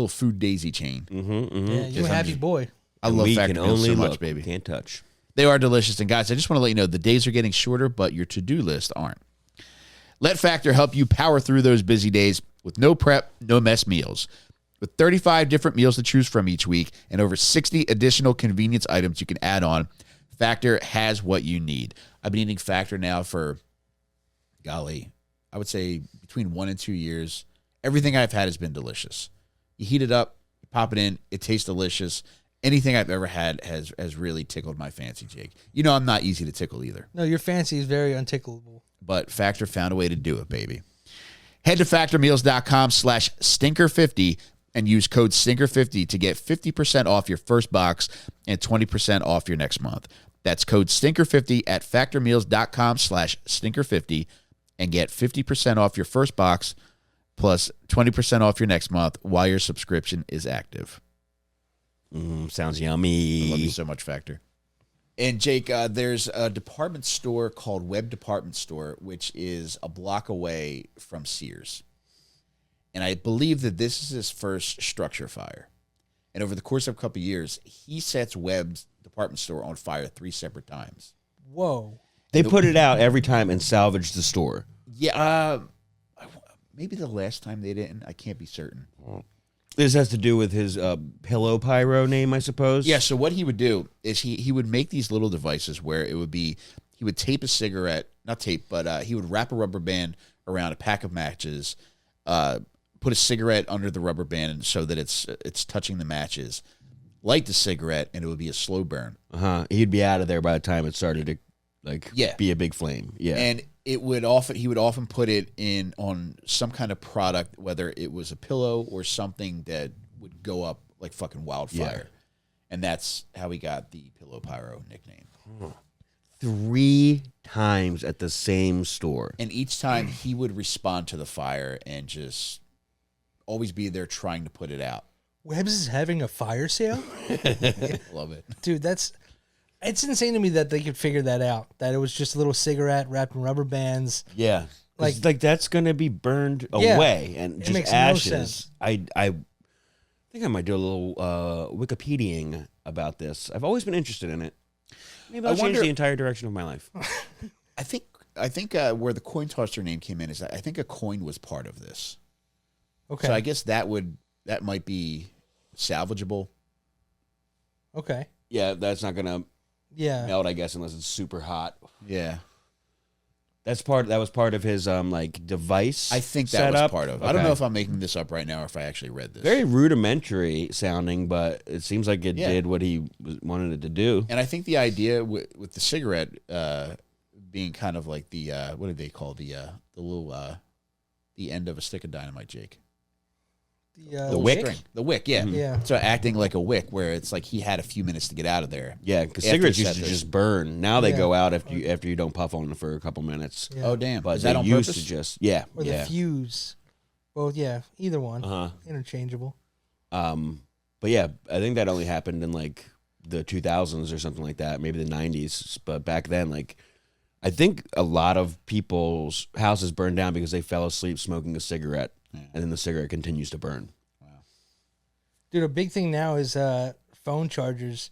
food daisy chain. Yeah, you're a happy boy. I love we Factor can Meals only so much, look, baby. Can't touch. They are delicious. And guys, I just want to let you know the days are getting shorter, but your to-do list aren't. Let Factor help you power through those busy days with no prep, no mess meals. With 35 different meals to choose from each week and over 60 additional convenience items you can add on, Factor has what you need. I've been eating Factor now for, golly, I would say between 1 and 2 years. Everything I've had has been delicious. You heat it up, you pop it in, it tastes delicious. Anything I've ever had has really tickled my fancy, Jake. You know I'm not easy to tickle either. No, your fancy is very untickleable. But Factor found a way to do it, baby. Head to factormeals.com/stinker50 and use code STINKER50 to get 50% off your first box and 20% off your next month. That's code STINKER50 at factormeals.com/stinker50 and get 50% off your first box plus 20% off your next month while your subscription is active. Sounds I yummy. love you so much, Factor. And Jake, there's a department store called Web Department Store, which is a block away from Sears. And I believe that this is his first structure fire. And over the course of a couple of years, he sets Webb's department store on fire 3 separate times. Whoa. They put it out every time and salvage the store. Yeah, maybe the last time they didn't. I can't be certain. This has to do with his pillow pyro name, I suppose. Yeah, so what he would do is he would make these little devices where it would be, he would tape a cigarette, not tape, but he would wrap a rubber band around a pack of matches, put a cigarette under the rubber band so that it's touching the matches, light the cigarette, and it would be a slow burn. He'd be out of there by the time it started to Yeah. be a big flame. Yeah. And he would often put it in on some kind of product, whether it was a pillow or something that would go up like fucking wildfire. Yeah. And that's how he got the Pillow Pyro nickname. 3 times at the same store. And each time he would respond to the fire and just always be there trying to put it out. Webb's is having a fire sale? Love it. Dude, it's insane to me that they could figure that out. That it was just a little cigarette wrapped in rubber bands. Yeah. Like- Like that's going to be burned Yeah. away and It just makes no ashes. sense. I think I might do a little Wikipediaing about this. I've always been interested in it. Maybe I'll change wonder- the entire direction of my life. I think where the coin tosser name came in is that I think a coin was part of this. Okay. So I guess that might be salvageable. Okay. Yeah, that's not going to Yeah. melt, I guess, unless it's super hot. Yeah. That was part of his like device. I think that setup. was part of it. I don't know if I'm making this up right now or if I actually read this. Very rudimentary sounding, but it seems like it did what he wanted it to do. And I think the idea with the cigarette being kind of like the what do they call the little the end of a stick of dynamite, Jake? The wick? String. The wick, yeah. Yeah. So acting like a wick, where it's like he had a few minutes to get out of there. Yeah, because After cigarettes he used said to this. just burn. Now they Yeah. go out after you don't puff on them for a couple minutes. Yeah. Oh damn! But Is that they on used purpose? to just Or the fuse. Both, yeah, either one. Interchangeable. But yeah, I think that only happened in like the 2000s or something like that, maybe the 90s. But back then, like, I think a lot of people's houses burned down because they fell asleep smoking a cigarette, and then the cigarette continues to burn. Dude, a big thing now is phone chargers,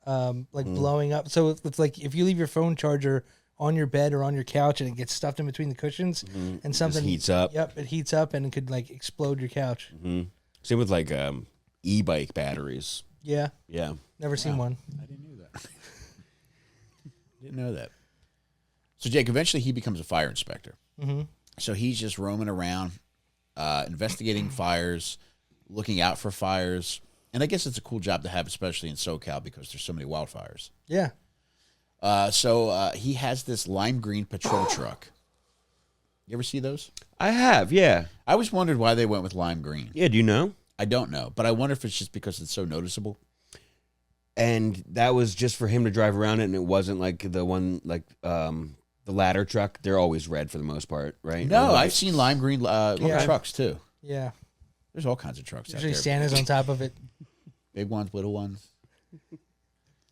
blowing up. So it's like if you leave your phone charger on your bed or on your couch and it gets stuffed in between the cushions, and something heats up. Yep, it heats up and it could like explode your couch. Same with like e-bike batteries. Yeah, Yeah. never seen one. I didn't know that. Didn't know that. So Jake, eventually he becomes a fire inspector. Mm-hmm. So he's just roaming around, investigating fires, looking out for fires. And I guess it's a cool job to have, especially in SoCal, because there's so many wildfires. Yeah, So he has this lime green patrol truck. You ever see those? I have, yeah. I always wondered why they went with lime green. Yeah, do you know? I don't know, but I wonder if it's just because it's so noticeable. And that was just for him to drive around it, and it wasn't like the one, like the ladder truck. They're always red for the most part, right? No, Or like- I've seen lime green trucks too. yeah. There's all kinds of trucks out Usually there. Santa's on top of it. Big ones, little ones.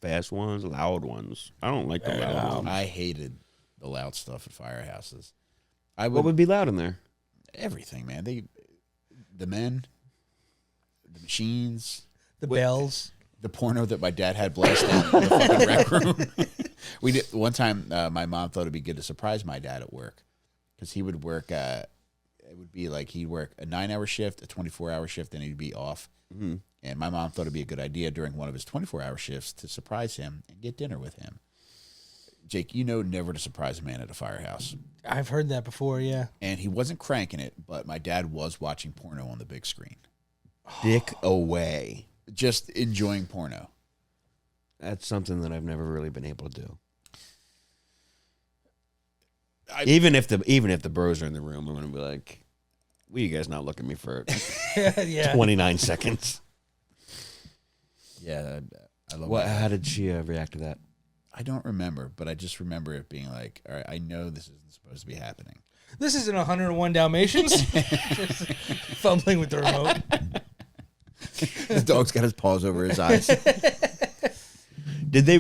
fast ones, loud ones. I don't like the loud ones. I hated the loud stuff at firehouses. What would be loud in there? Everything, man. The men, the machines, The bells. the porno that my dad had blasted in the fucking rec room. We did one time. My mom thought it'd be good to surprise my dad at work because he would work. It would be like he'd work a 9-hour shift, a 24-hour shift, and he'd be off. Mm-hmm. And my mom thought it'd be a good idea during one of his 24-hour shifts to surprise him and get dinner with him. Jake, you know never to surprise a man at a firehouse. I've heard that before, yeah. And he wasn't cranking it, but my dad was watching porno on the big screen. Dick away. Just enjoying porno. That's something that I've never really been able to do. Even if the bros are in the room, I'm gonna be like, "Will you guys not look at me for Yeah. 29 seconds?" Yeah, I love What? my dad. How did she react to that? I don't remember, but I just remember it being like, all right, I know this isn't supposed to be happening. This isn't 101 Dalmatians. Just fumbling with the remote. His dog's got his paws over his eyes. Did they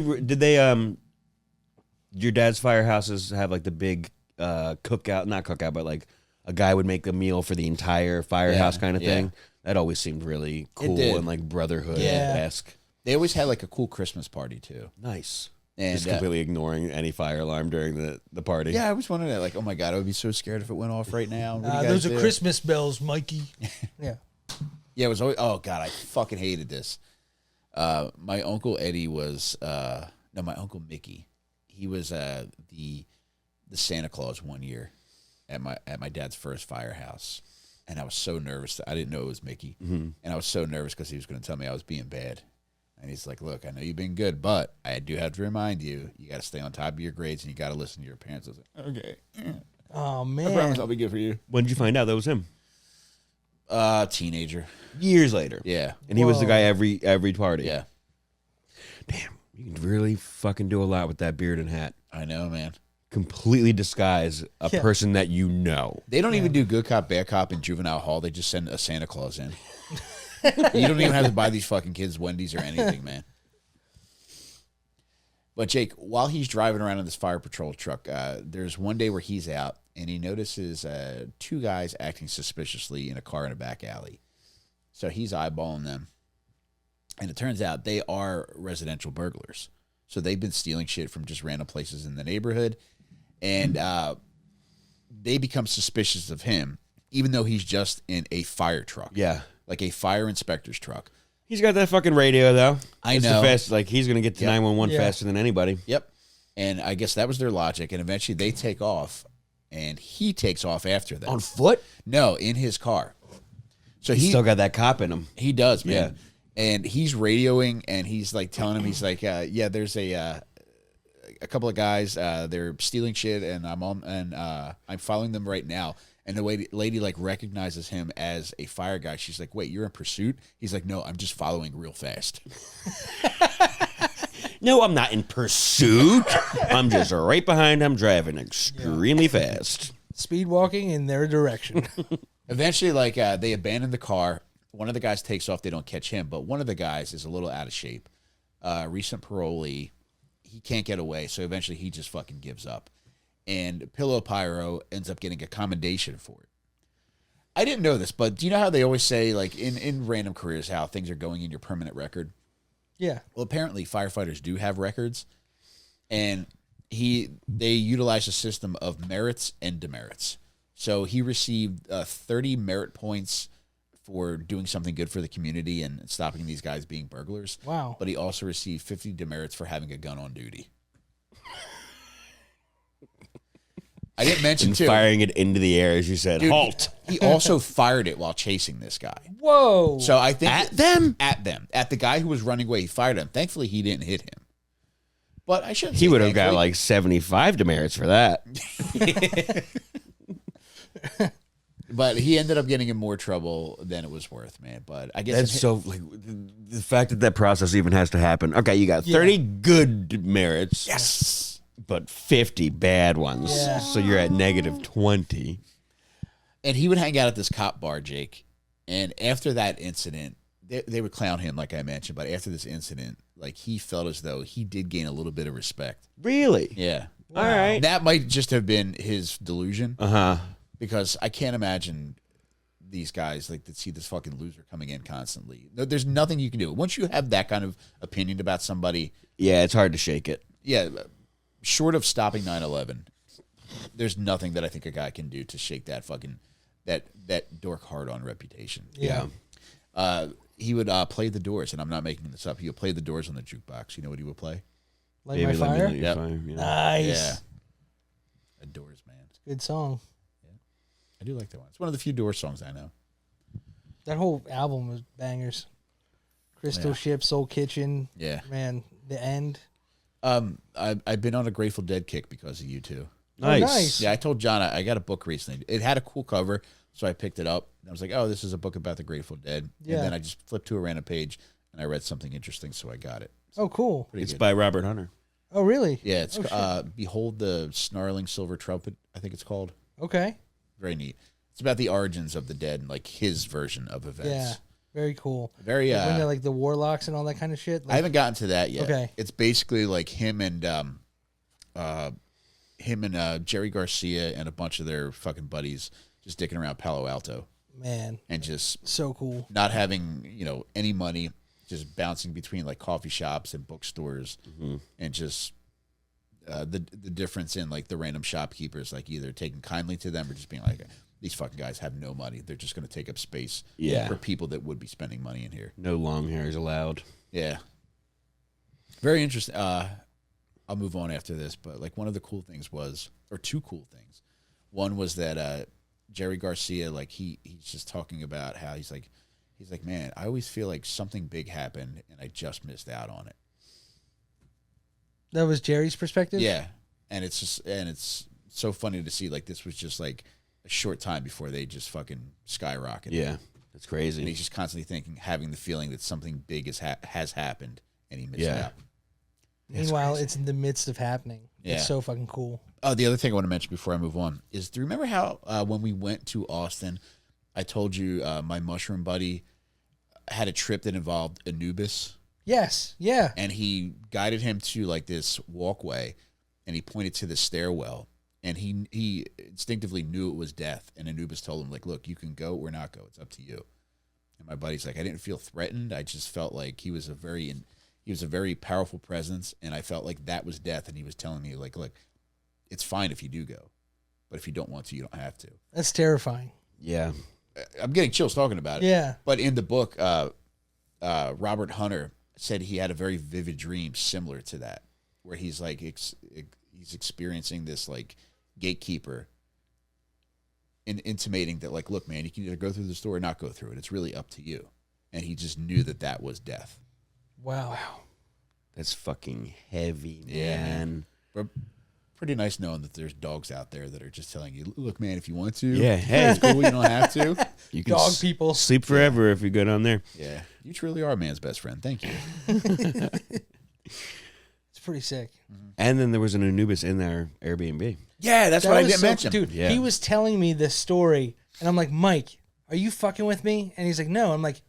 your dad's firehouses have like the big cookout, not cookout, but like a guy would make a meal for the entire firehouse kind of thing? That always seemed really cool did. and like brotherhood-esque. They always had like a cool Christmas party too. Nice. And Just completely ignoring any fire alarm during the party. yeah, I was wondering that, like, oh my God, I would be so scared if it went off right now. What do you guys Those are do? Christmas bells, Mikey. Yeah. Yeah, it was always, oh God, I fucking hated this. My Uncle Eddie was, my Uncle Mickey. He was the Santa Claus one year at my dad's first firehouse. And I was so nervous. I didn't know it was Mickey. Mm-hmm. And I was so nervous because he was going to tell me I was being bad. And he's like, look, I know you've been good, but I do have to remind you, you got to stay on top of your grades and you got to listen to your parents. I was like, okay. Oh, I promise man. I'll be good for you. When did you find out that was him? Teenager. Years later. Yeah. And he was the Whoa. guy every party. Yeah. Damn, you can really fucking do a lot with that beard and hat. I know, man. Completely disguise a Yeah. person that you know. They don't even do good cop, bad cop in juvenile hall. They just send a Santa Claus in. You don't even have to buy these fucking kids Wendy's or anything, man. But Jake, while he's driving around in this fire patrol truck, there's one day where he's out and he notices two guys acting suspiciously in a car in a back alley. So he's eyeballing them. And it turns out they are residential burglars. So they've been stealing shit from just random places in the neighborhood. And they become suspicious of him, even though he's just in a fire truck. Yeah. Like a fire inspector's truck. He's got that fucking radio though. I It's know. the fast, like he's gonna get to Yep. 911 Yeah. faster than anybody. Yep. And I guess that was their logic. And eventually they take off. and he takes off after them. On foot? No, in his car. So He's still got that cop in him. He does, man. Yeah. And he's radioing, and he's like telling him, he's like, yeah, there's a couple of guys, they're stealing shit, and I'm following them right now. And the lady like recognizes him as a fire guy. She's like, wait, you're in pursuit? He's like, no, I'm just following real fast. No, I'm not in pursuit. I'm just right behind him, driving extremely fast. Speed walking in their direction. Eventually, like, they abandon the car. One of the guys takes off. They don't catch him. But one of the guys is a little out of shape. Recent parolee. He can't get away. So eventually he just fucking gives up. And Pillow Pyro ends up getting a commendation for it. I didn't know this, but do you know how they always say, like, in random careers, how things are going in your permanent record? Yeah. Well, apparently firefighters do have records. And they utilize a system of merits and demerits. So he received 30 merit points for doing something good for the community and stopping these guys being burglars. Wow. But he also received 50 demerits for having a gun on duty. I didn't mention, And too. firing it into the air, as you said. Dude, Halt. He also fired it while chasing this guy. Whoa. So I think... At them? At them. At the guy who was running away. He fired him. Thankfully, he didn't hit him. But I shouldn't say He would have got thankfully. like 75 demerits for that. But he ended up getting in more trouble than it was worth, man. But I guess... That's so, like, the fact that process even has to happen. Okay, you got 30 good demerits. Yes! But 50 bad ones. Yeah. So you're at negative 20. And he would hang out at this cop bar, Jake. And after that incident, they would clown him, like I mentioned. But after this incident, like, he felt as though he did gain a little bit of respect. Really? Yeah. All right. That might just have been his delusion. Uh-huh. Because I can't imagine these guys, like, that see this fucking loser coming in constantly. There's nothing you can do. Once you have that kind of opinion about somebody, Yeah, it's hard to shake it. yeah, short of stopping 9/11, there's nothing that I think a guy can do to shake that fucking, that dork hard on reputation. Yeah. He would play the Doors, and I'm not making this up. He would play the Doors on the jukebox. You know what he would play? Light My Fire? Light Your Yep. Fire. Yeah. Nice. Yeah. The Doors, man. Good song. I do like that one. It's one of the few Doors songs I know. That whole album was bangers. Crystal Yeah. Ship, Soul Kitchen. Yeah. Man, The End. I've been on a Grateful Dead kick because of you two. Nice. Oh, nice. Yeah, I told John I got a book recently. It had a cool cover, so I picked it up. I was like, oh, this is a book about the Grateful Dead. Yeah. And then I just flipped to a random page, and I read something interesting, so I got it. Oh, cool. Pretty It's good. by Robert Hunter. Oh, really? Yeah, it's Oh, shit. Behold the Snarling Silver Trumpet, I think it's called. Okay. Very neat. It's about the origins of the dead and, like, his version of events. Yeah. Very cool. Very, Like when they're like the warlocks and all that kind of shit. I Like, haven't gotten to that yet. Okay. It's basically like him and Jerry Garcia and a bunch of their fucking buddies just dicking around Palo Alto man, and just so cool. not having, any money, just bouncing between like coffee shops and bookstores and just the difference in like the random shopkeepers, like either taking kindly to them or just being like, these fucking guys have no money. They're just going to take up space for people that would be spending money in here. No long hairs allowed. Yeah. Very interesting. I'll move on after this, but like one of the cool things was, or two cool things. One was that Jerry Garcia, like he's just talking about how he's like, man, I always feel like something big happened and I just missed out on it. That was Jerry's perspective? Yeah. And it's so funny to see like this was just like a short time before they just fucking skyrocketed. Yeah, that's crazy. And he's just constantly having the feeling that something big has happened and he missed out. Meanwhile, it's in the midst of happening. Yeah. It's so fucking cool. Oh, the other thing I want to mention before I move on is, do you remember how when we went to Austin, I told you my mushroom buddy had a trip that involved Anubis? Yes. Yeah. And he guided him to like this walkway, and he pointed to the stairwell, and he instinctively knew it was death. And Anubis told him, like, look, you can go or not go. It's up to you. And my buddy's like, I didn't feel threatened. I just felt like he was a very powerful presence, and I felt like that was death. And he was telling me, like, look, it's fine if you do go, but if you don't want to, you don't have to. That's terrifying. Yeah. I'm getting chills talking about it. Yeah. But in the book, Robert Hunter said he had a very vivid dream similar to that, where he's like he's experiencing this like gatekeeper intimating that, like, look, man, you can either go through the store or not go through it. It's really up to you. And he just knew that was death. Wow. That's fucking heavy, Yeah, man. But pretty nice knowing that there's dogs out there that are just telling you, look, man, if you want to, Yeah, hey. it's cool, you don't have to. You can Dog people. sleep forever if you go down there. Yeah, you truly are a man's best friend. Thank you. It's pretty sick. And then there was an Anubis in their Airbnb. Yeah, that's That what I was didn't mention. Dude, Yeah. he was telling me this story, and I'm like, Mike, are you fucking with me? And he's like, no. I'm like,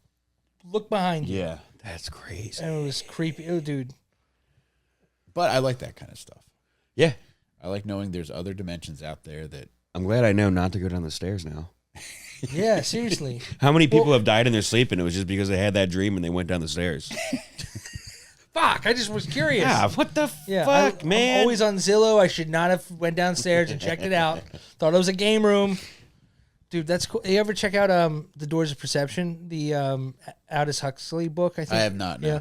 look behind you. Yeah, that's crazy. And it was creepy. Oh, dude. But I like that kind of stuff. Yeah, I like knowing there's other dimensions out there that. I'm glad I know not to go down the stairs now. Yeah, seriously. How many people have died in their sleep and it was just because they had that dream and they went down the stairs? Fuck, I just was curious. Yeah, what the Yeah, fuck, man? I'm always on Zillow. I should not have went downstairs and checked it out. Thought it was a game room. Dude, that's cool. You ever check out The Doors of Perception, the Aldous Huxley book, I think? I have not, no. Yeah.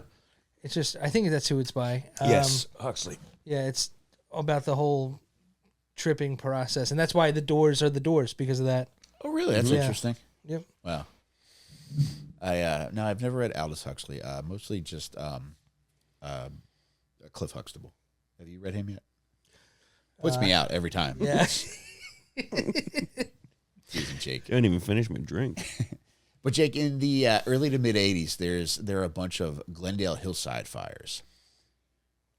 It's just, I think that's who it's by. Yes, Huxley. Yeah, it's about the whole tripping process. And that's why the doors are the doors, because of that. Oh, really? That's Yeah. interesting. Yep. Wow. No, I've never read Aldous Huxley. Mostly just Cliff Huxtable. Have you read him yet? Puts me out every time. Yeah. Teasing Jake. I didn't even finish my drink. But Jake, in the early to mid '80s, there are a bunch of Glendale hillside fires,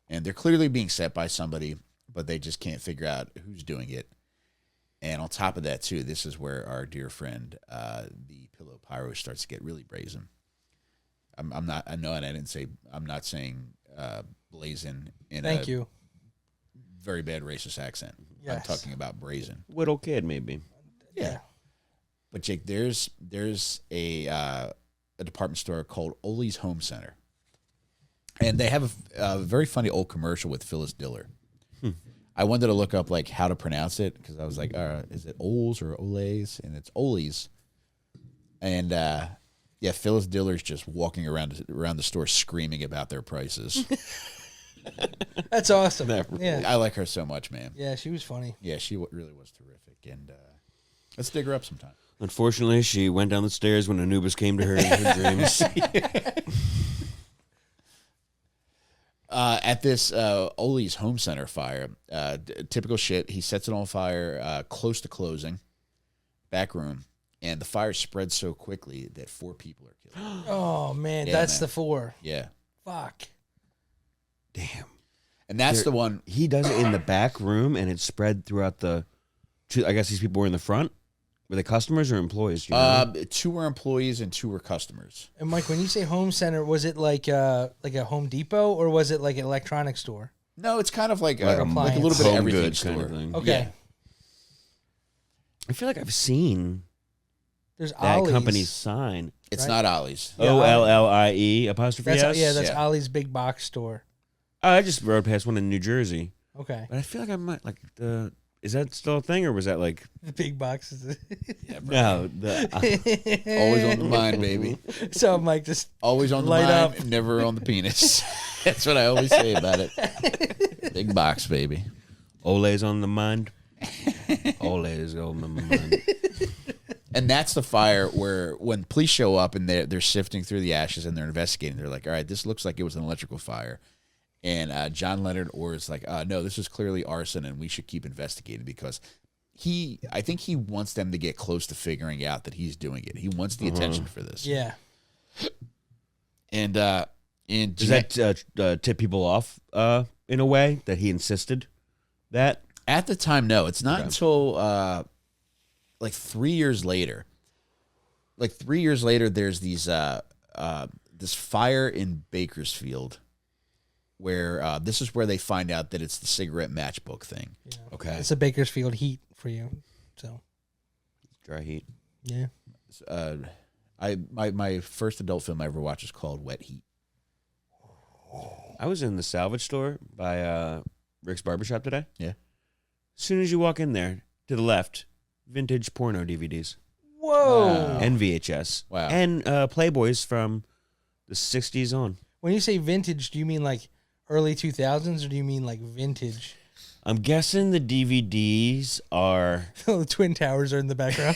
and they're clearly being set by somebody, but they just can't figure out who's doing it. And on top of that, too, this is where our dear friend, the Pillow Pyro, starts to get really brazen. I'm not. I know, and I didn't say. I'm not saying blazing in Thank you. very bad racist accent. Yes. I'm talking about brazen. Little kid, maybe. Yeah. But Jake, there's a department store called Ole's Home Center, and they have a very funny old commercial with Phyllis Diller. I wanted to look up like how to pronounce it because I was like, is it Oles or Ole's? And it's Ole's. And yeah, Phyllis Diller's just walking around the store screaming about their prices. That's awesome. Yeah. I like her so much, man. Yeah, she was funny. Yeah, she really was terrific, and let's dig her up sometime. Unfortunately, she went down the stairs when Anubis came to her in her dreams. At this Ole's Home Center fire, typical shit, he sets it on fire close to closing, back room, and the fire spreads so quickly that 4 people are killed. Oh, man. Yeah, That's man. the 4. Yeah. Fuck. Damn. And that's the one. He does it in the back room, and it's spread throughout the. I guess these people were in the front. Were they customers or employees? Do you know? 2 were employees and 2 were customers. And Mike, when you say home center, was it like a Home Depot or was it like an electronics store? No, it's kind of like, Like a a little bit of home everything goods store. kind of thing. Okay. Yeah. I feel like I've seen There's that Ollie's. company's sign. It's Right? not Ollie's. Yeah, Ollie apostrophe That's S. that's Yeah. Ollie's big box store. I just rode past one in New Jersey, Okay. but I feel like I might like the. Is that still a thing, or was that like The big boxes. no? The Always on the mind, baby. So Mike just Always on the Light mind, up. never on the penis. That's what I always say about it. Big box, baby. Ole's on the mind. Ole's on the mind. And that's the fire where when police show up and they're sifting through the ashes and they're investigating, they're like, all right, this looks like it was an electrical fire. And John Leonard Orr is like, no, this is clearly arson and we should keep investigating because I think he wants them to get close to figuring out that he's doing it. He wants the attention for this. yeah. And Does that tip people off in a way that he insisted that? at the time, no, it's not until like 3 years later. Like 3 years later, there's these this fire in Bakersfield where this is where they find out that it's the cigarette matchbook thing. Yeah. Okay. It's a Bakersfield heat for you. So Dry heat. yeah. My first adult film I ever watched is called Wet Heat. I was in the salvage store by Rick's Barbershop today. Yeah. As soon as you walk in there, to the left, vintage porno DVDs Whoa. and VHS. Wow. And Playboys from the 60s on. When you say vintage, do you mean like early 2000s or do you mean like vintage? I'm guessing the DVDs are. The Twin Towers are in the background.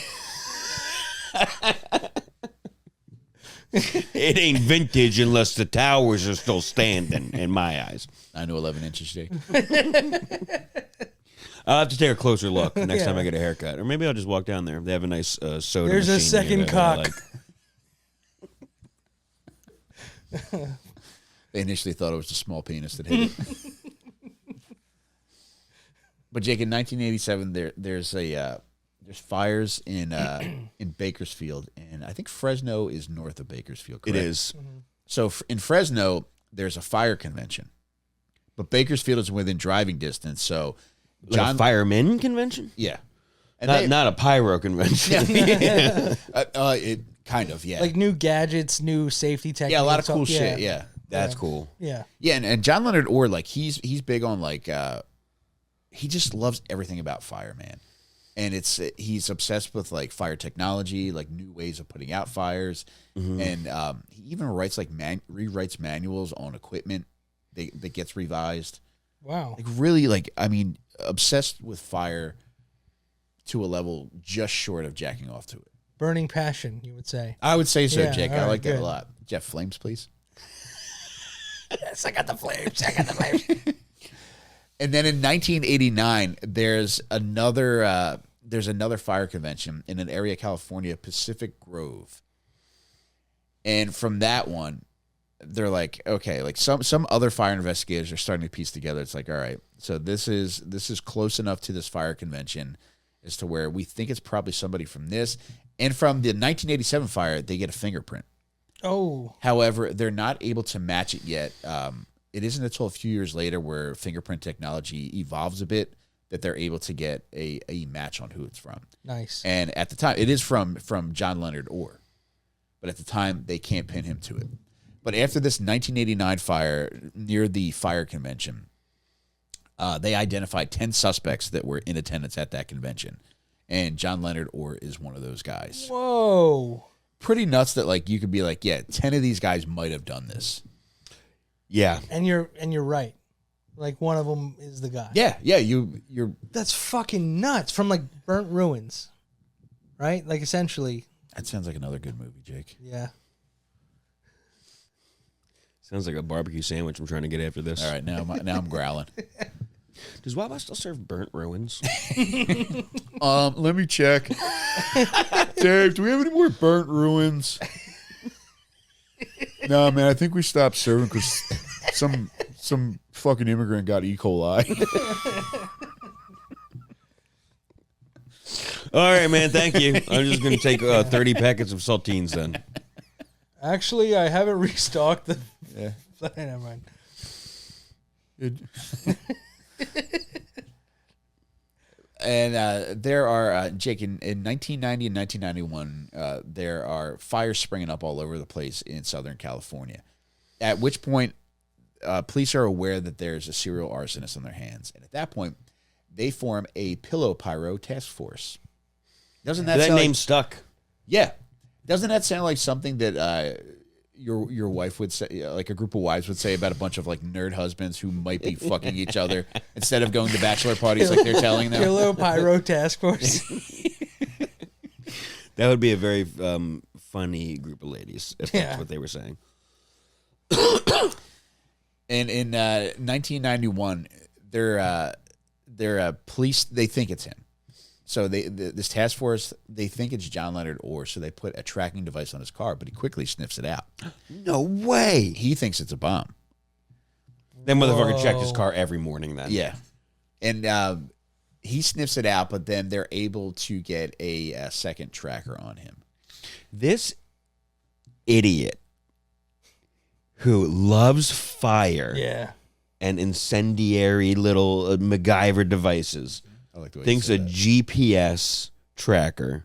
It ain't vintage unless the towers are still standing, in my eyes. 9 to 11 inches, Jake. I'll have to take a closer look next Yeah. time I get a haircut. Or maybe I'll just walk down there. They have a nice soda There's a machine second here that I cock. like. They initially thought it was a small penis that hit it. But Jake, in 1987, there's fires in Bakersfield, and I think Fresno is north of Bakersfield. Correct? It is. So in Fresno, there's a fire convention, but Bakersfield is within driving distance. So Like a firemen convention? yeah, and Not a pyro convention. it kind of, yeah, Like new gadgets, new safety techniques. yeah, a lot of cool shit, yeah. That's cool. Yeah. Yeah, and John Leonard Orr, like he's big on like he just loves everything about fire, man. And he's obsessed with like fire technology, like new ways of putting out fires, and he even writes like rewrites manuals on equipment that gets revised. Wow. Like really, like I mean, obsessed with fire to a level just short of jacking off to it. Burning passion, you would say. I would say so, Yeah, Jake. all I right, like that good. a lot. Jeff, flames, please. Yes, I got the flames. I got the flames. And then in 1989, there's another fire convention in an area of California, Pacific Grove. And from that one, they're like, okay, like some other fire investigators are starting to piece together. It's like, all right, so this is close enough to this fire convention as to where we think it's probably somebody from this. And from the 1987 fire, they get a fingerprint. Oh. However, they're not able to match it yet. It isn't until a few years later where fingerprint technology evolves a bit that they're able to get a match on who it's from. Nice. And at the time, it is from John Leonard Orr. But at the time, they can't pin him to it. But after this 1989 fire near the fire convention, they identified 10 suspects that were in attendance at that convention. And John Leonard Orr is one of those guys. Whoa. Pretty nuts that like you could be like, yeah, 10 of these guys might have done this. Yeah. And you're right. Like one of them is the guy. Yeah, you're That's fucking nuts. From like burnt ruins, right? Like essentially. that sounds like another good movie, Jake. Yeah. Sounds like a barbecue sandwich I'm trying to get after this. All right, now I'm growling. Does Wawa still serve burnt ruins? Let me check. Dave, do we have any more burnt ruins? No, man, I think we stopped serving because some fucking immigrant got E. coli. All right, man. Thank you. I'm just going to take 30 packets of saltines then. Actually, I haven't restocked the. Yeah. Never mind. And there are, Jake, in 1990 and 1991, there are fires springing up all over the place in Southern California. At which point, police are aware that there's a serial arsonist on their hands. And at that point, they form a pillow pyro task force. Doesn't that That sound name like, stuck. yeah. Doesn't that sound like something that your wife would say, like a group of wives would say about a bunch of like nerd husbands who might be fucking each other instead of going to bachelor parties like they're telling them? Pillow Pyro Task Force. That would be a very funny group of ladies if Yeah. that's what they were saying. And in 1991, they're police. They think it's him. So this task force, they think it's John Leonard Orr. So they put a tracking device on his car, but he quickly sniffs it out. No way. He thinks it's a bomb. That motherfucker checked his car every morning then. Yeah, and he sniffs it out, but then they're able to get a second tracker on him. This idiot who loves fire Yeah. and incendiary little MacGyver devices I like the way you thinks a said that. GPS tracker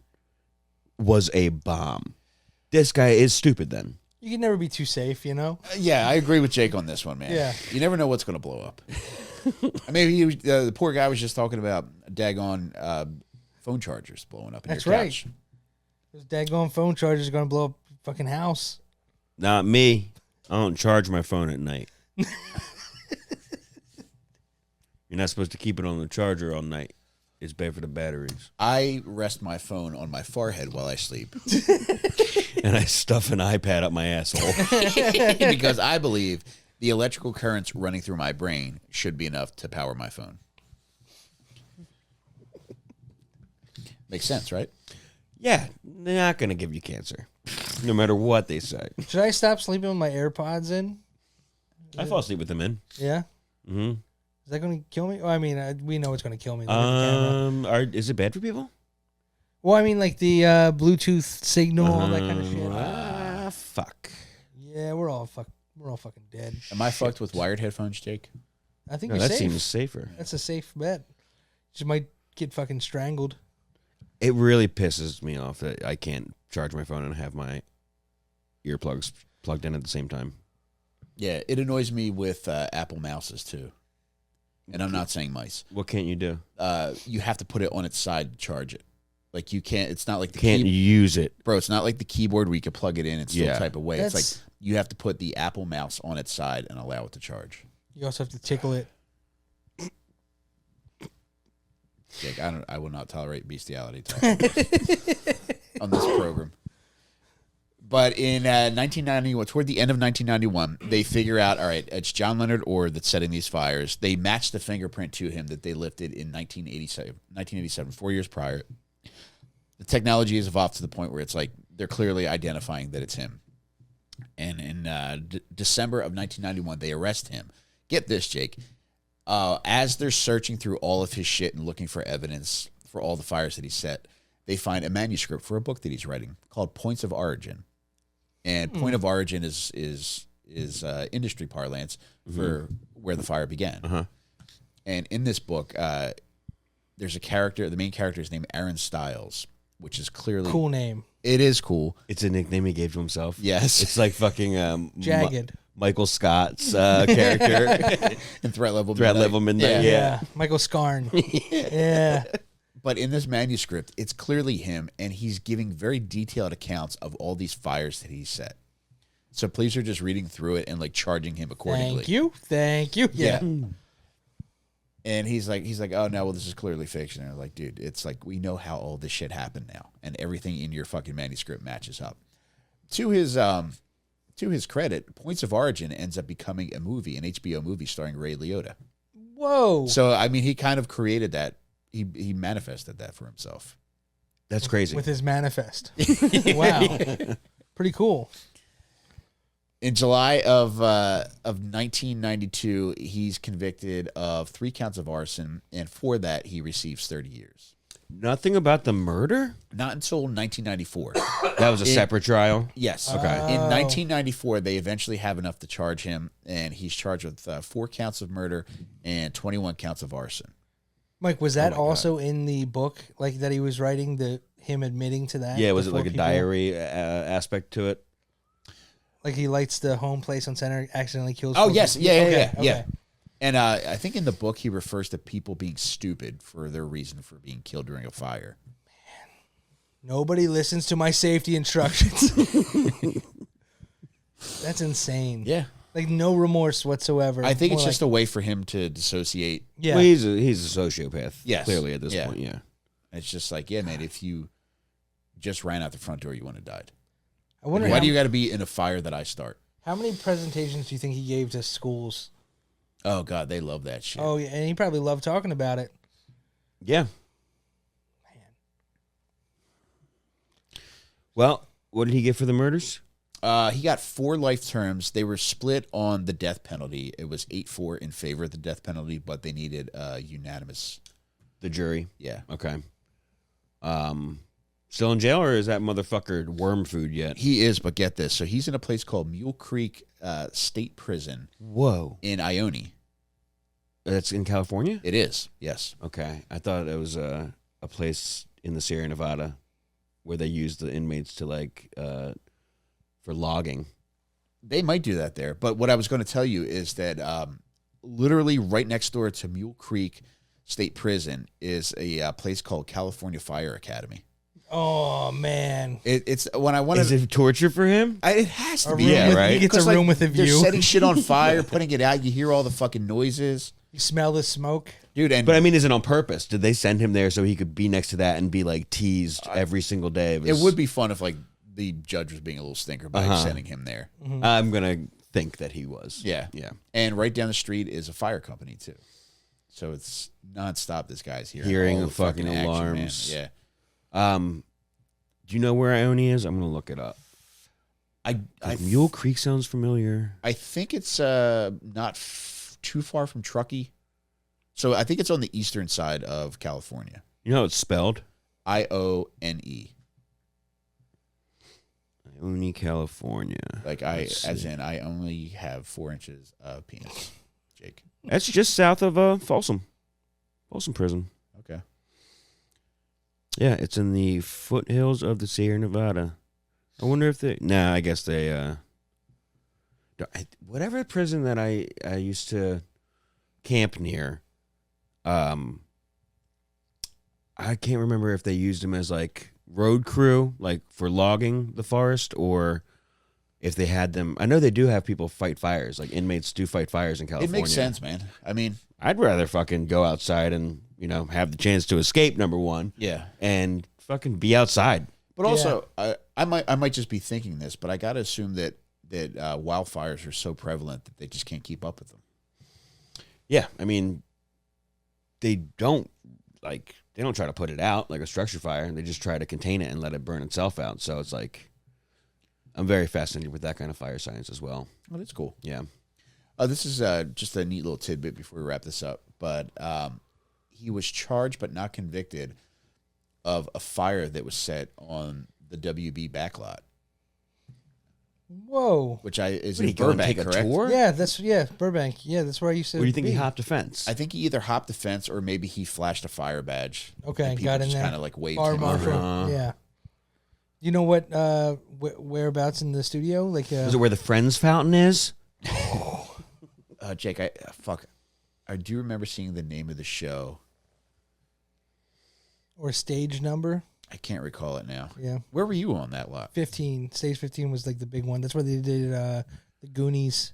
was a bomb. This guy is stupid then. You can never be too safe, you know? Yeah, I agree with Jake on this one, man. Yeah. You never know what's going to blow up. Maybe the poor guy was just talking about daggone phone chargers blowing up in That's your right. couch. Those daggone phone chargers are going to blow up your fucking house. Not me. I don't charge my phone at night. You're not supposed to keep it on the charger all night. It's bad for the batteries. I rest my phone on my forehead while I sleep And I stuff an iPad up my asshole. because I believe the electrical currents running through my brain should be enough to power my phone. Makes sense, right? Yeah, they're not going to give you cancer, no matter what they say. Should I stop sleeping with my AirPods in? I fall asleep with them in. Yeah. Mm-hmm. Is that going to kill me? Oh, I mean, we know it's going to kill me. Look at the camera. Is it bad for people? Well, I mean, like the Bluetooth signal, all that kind of shit. Fuck. Yeah, we're all fucking dead. Am I fucked with wired headphones, Jake? I think No, you're that safe. seems safer. That's a safe bet. You might get fucking strangled. It really pisses me off that I can't charge my phone and have my earplugs plugged in at the same time. Yeah, it annoys me with Apple mouses too. And I'm not saying mice. What can't you do? You have to put it on its side to charge it. Like you can't. It's not like the Can't use it. bro. It's not like the keyboard where you can plug it in and still Yeah. type away. It's That's- like you have to put the Apple mouse on its side and allow it to charge. You also have to tickle it. Jake, I will not tolerate bestiality on this program. But in 1991, toward the end of 1991, they figure out, all right, it's John Leonard Orr that's setting these fires. They match the fingerprint to him that they lifted in 1987, 4 years prior. The technology has evolved to the point where it's like they're clearly identifying that it's him. And in December of 1991, they arrest him. Get this, Jake. As they're searching through all of his shit and looking for evidence for all the fires that he set, they find a manuscript for a book that he's writing called Points of Origin. And point of origin is industry parlance for where the fire began. Uh-huh. And in this book, there's a character. The main character is named Aaron Stiles, which is clearly Cool name. It is cool. It's a nickname he gave to himself. Yes, It's like fucking Jagged. Michael Scott's character. in Threat Level. Threat Midnight. Level Midnight. Yeah. Yeah. Michael Scarn. Yeah. But in this manuscript, it's clearly him, and he's giving very detailed accounts of all these fires that he set. So police are just reading through it and like charging him accordingly. Thank you. Yeah. And he's like, oh no, well this is clearly fiction. And I'm like, dude, it's like we know how all this shit happened now, and everything in your fucking manuscript matches up. To his credit, Points of Origin ends up becoming a movie, an HBO movie starring Ray Liotta. Whoa. So I mean, he kind of created that. He manifested that for himself. That's crazy. With his manifest. Wow. Pretty cool. In July of 1992, he's convicted of 3 counts of arson, and for that, he receives 30 years. Nothing about the murder? Not until 1994. That was a separate trial? Yes. Okay. In 1994, they eventually have enough to charge him, and he's charged with 4 counts of murder and 21 counts of arson. Mike, was that my also in the book, like that he was writing, him admitting to that? Yeah, was it before like a people? diary aspect to it? Like he lights the home place on center, accidentally kills. Oh, 4 yes. people? Yeah. Okay. And I think in the book, he refers to people being stupid for their reason for being killed during a fire. Nobody listens to my safety instructions. That's insane. Yeah. Like no remorse whatsoever. I think it's More just a way for him to dissociate. yeah. Well, he's a sociopath. Yes. Clearly at this Yeah. point, yeah. It's just like, yeah, man, if you just ran out the front door, you wouldn't have died. I wonder Why how, do you got to be in a fire that I start? how many presentations do you think he gave to schools? Oh, God, they love that shit. Oh, yeah, and he probably loved talking about it. Yeah. Well, what did he get for the murders? He got 4 life terms. They were split on the death penalty. It was 8-4 in favor of the death penalty, but they needed unanimous. The jury. Yeah. Okay. Still in jail, or is that motherfucker worm food yet? He is, but get this. So he's in a place called Mule Creek State Prison Whoa. in Ione. That's in California? It is, yes. Okay. I thought it was a place in the Sierra Nevada where they used the inmates to for logging. They might do that there. But what I was going to tell you is that literally right next door to Mule Creek State Prison is a place called California Fire Academy. Oh man. It's when I want Is it torture for him? it has to A be. room Yeah, with- right? He gets a 'Cause, room with a They're view. setting shit on fire, putting it out. You hear all the fucking noises. You smell the smoke. dude. And But I mean, is it on purpose? Did they send him there so he could be next to that and be like teased every single day? Of it his... would be fun if like the judge was being a little stinker by sending him there. I'm gonna think that he was. Yeah. And right down the street is a fire company too, so it's nonstop. This guy's hearing all the the fucking action, alarms. man. Yeah. Do you know where Ione is? I'm gonna look it up. I Mule Creek sounds familiar. I think it's not too far from Truckee. So I think it's on the eastern side of California. You know how it's spelled? Ione. Ione, California. Like I only have 4 inches of penis, Jake. That's just south of Folsom Prison. Okay. Yeah, it's in the foothills of the Sierra Nevada. I wonder if they... Nah, I guess they... whatever prison that I used to camp near, I can't remember if they used them as, like, road crew, like, for logging the forest, or if they had them... I know they do have people fight fires. Like, inmates do fight fires in California. It makes sense, man. I mean... I'd rather fucking go outside and, have the chance to escape, number one. Yeah. And fucking be outside. But also, I might just be thinking this, but I got to assume that wildfires are so prevalent that they just can't keep up with them. Yeah, I mean, they don't try to put it out like a structure fire. They just try to contain it and let it burn itself out. So it's like, I'm very fascinated with that kind of fire science as well. Oh, that's cool. Yeah. This is just a neat little tidbit before we wrap this up. But he was charged but not convicted of a fire that was set on the WB backlot. Whoa. Which is Did in he go and Burbank, take a correct? tour? Yeah, Burbank. Yeah, that's where I used to What do you think be. he hopped a fence? I think he either hopped the fence or maybe he flashed a fire badge. Okay, and people got in just there. kind of like waved Fire him marshal. over. Yeah. You know what? Whereabouts in the studio? Like, Was it where the Friends fountain is? Jake, I do remember seeing the name of the show. or stage number? I can't recall it now. Yeah. Where were you on that lot? 15. Stage 15 was like the big one. That's where they did the Goonies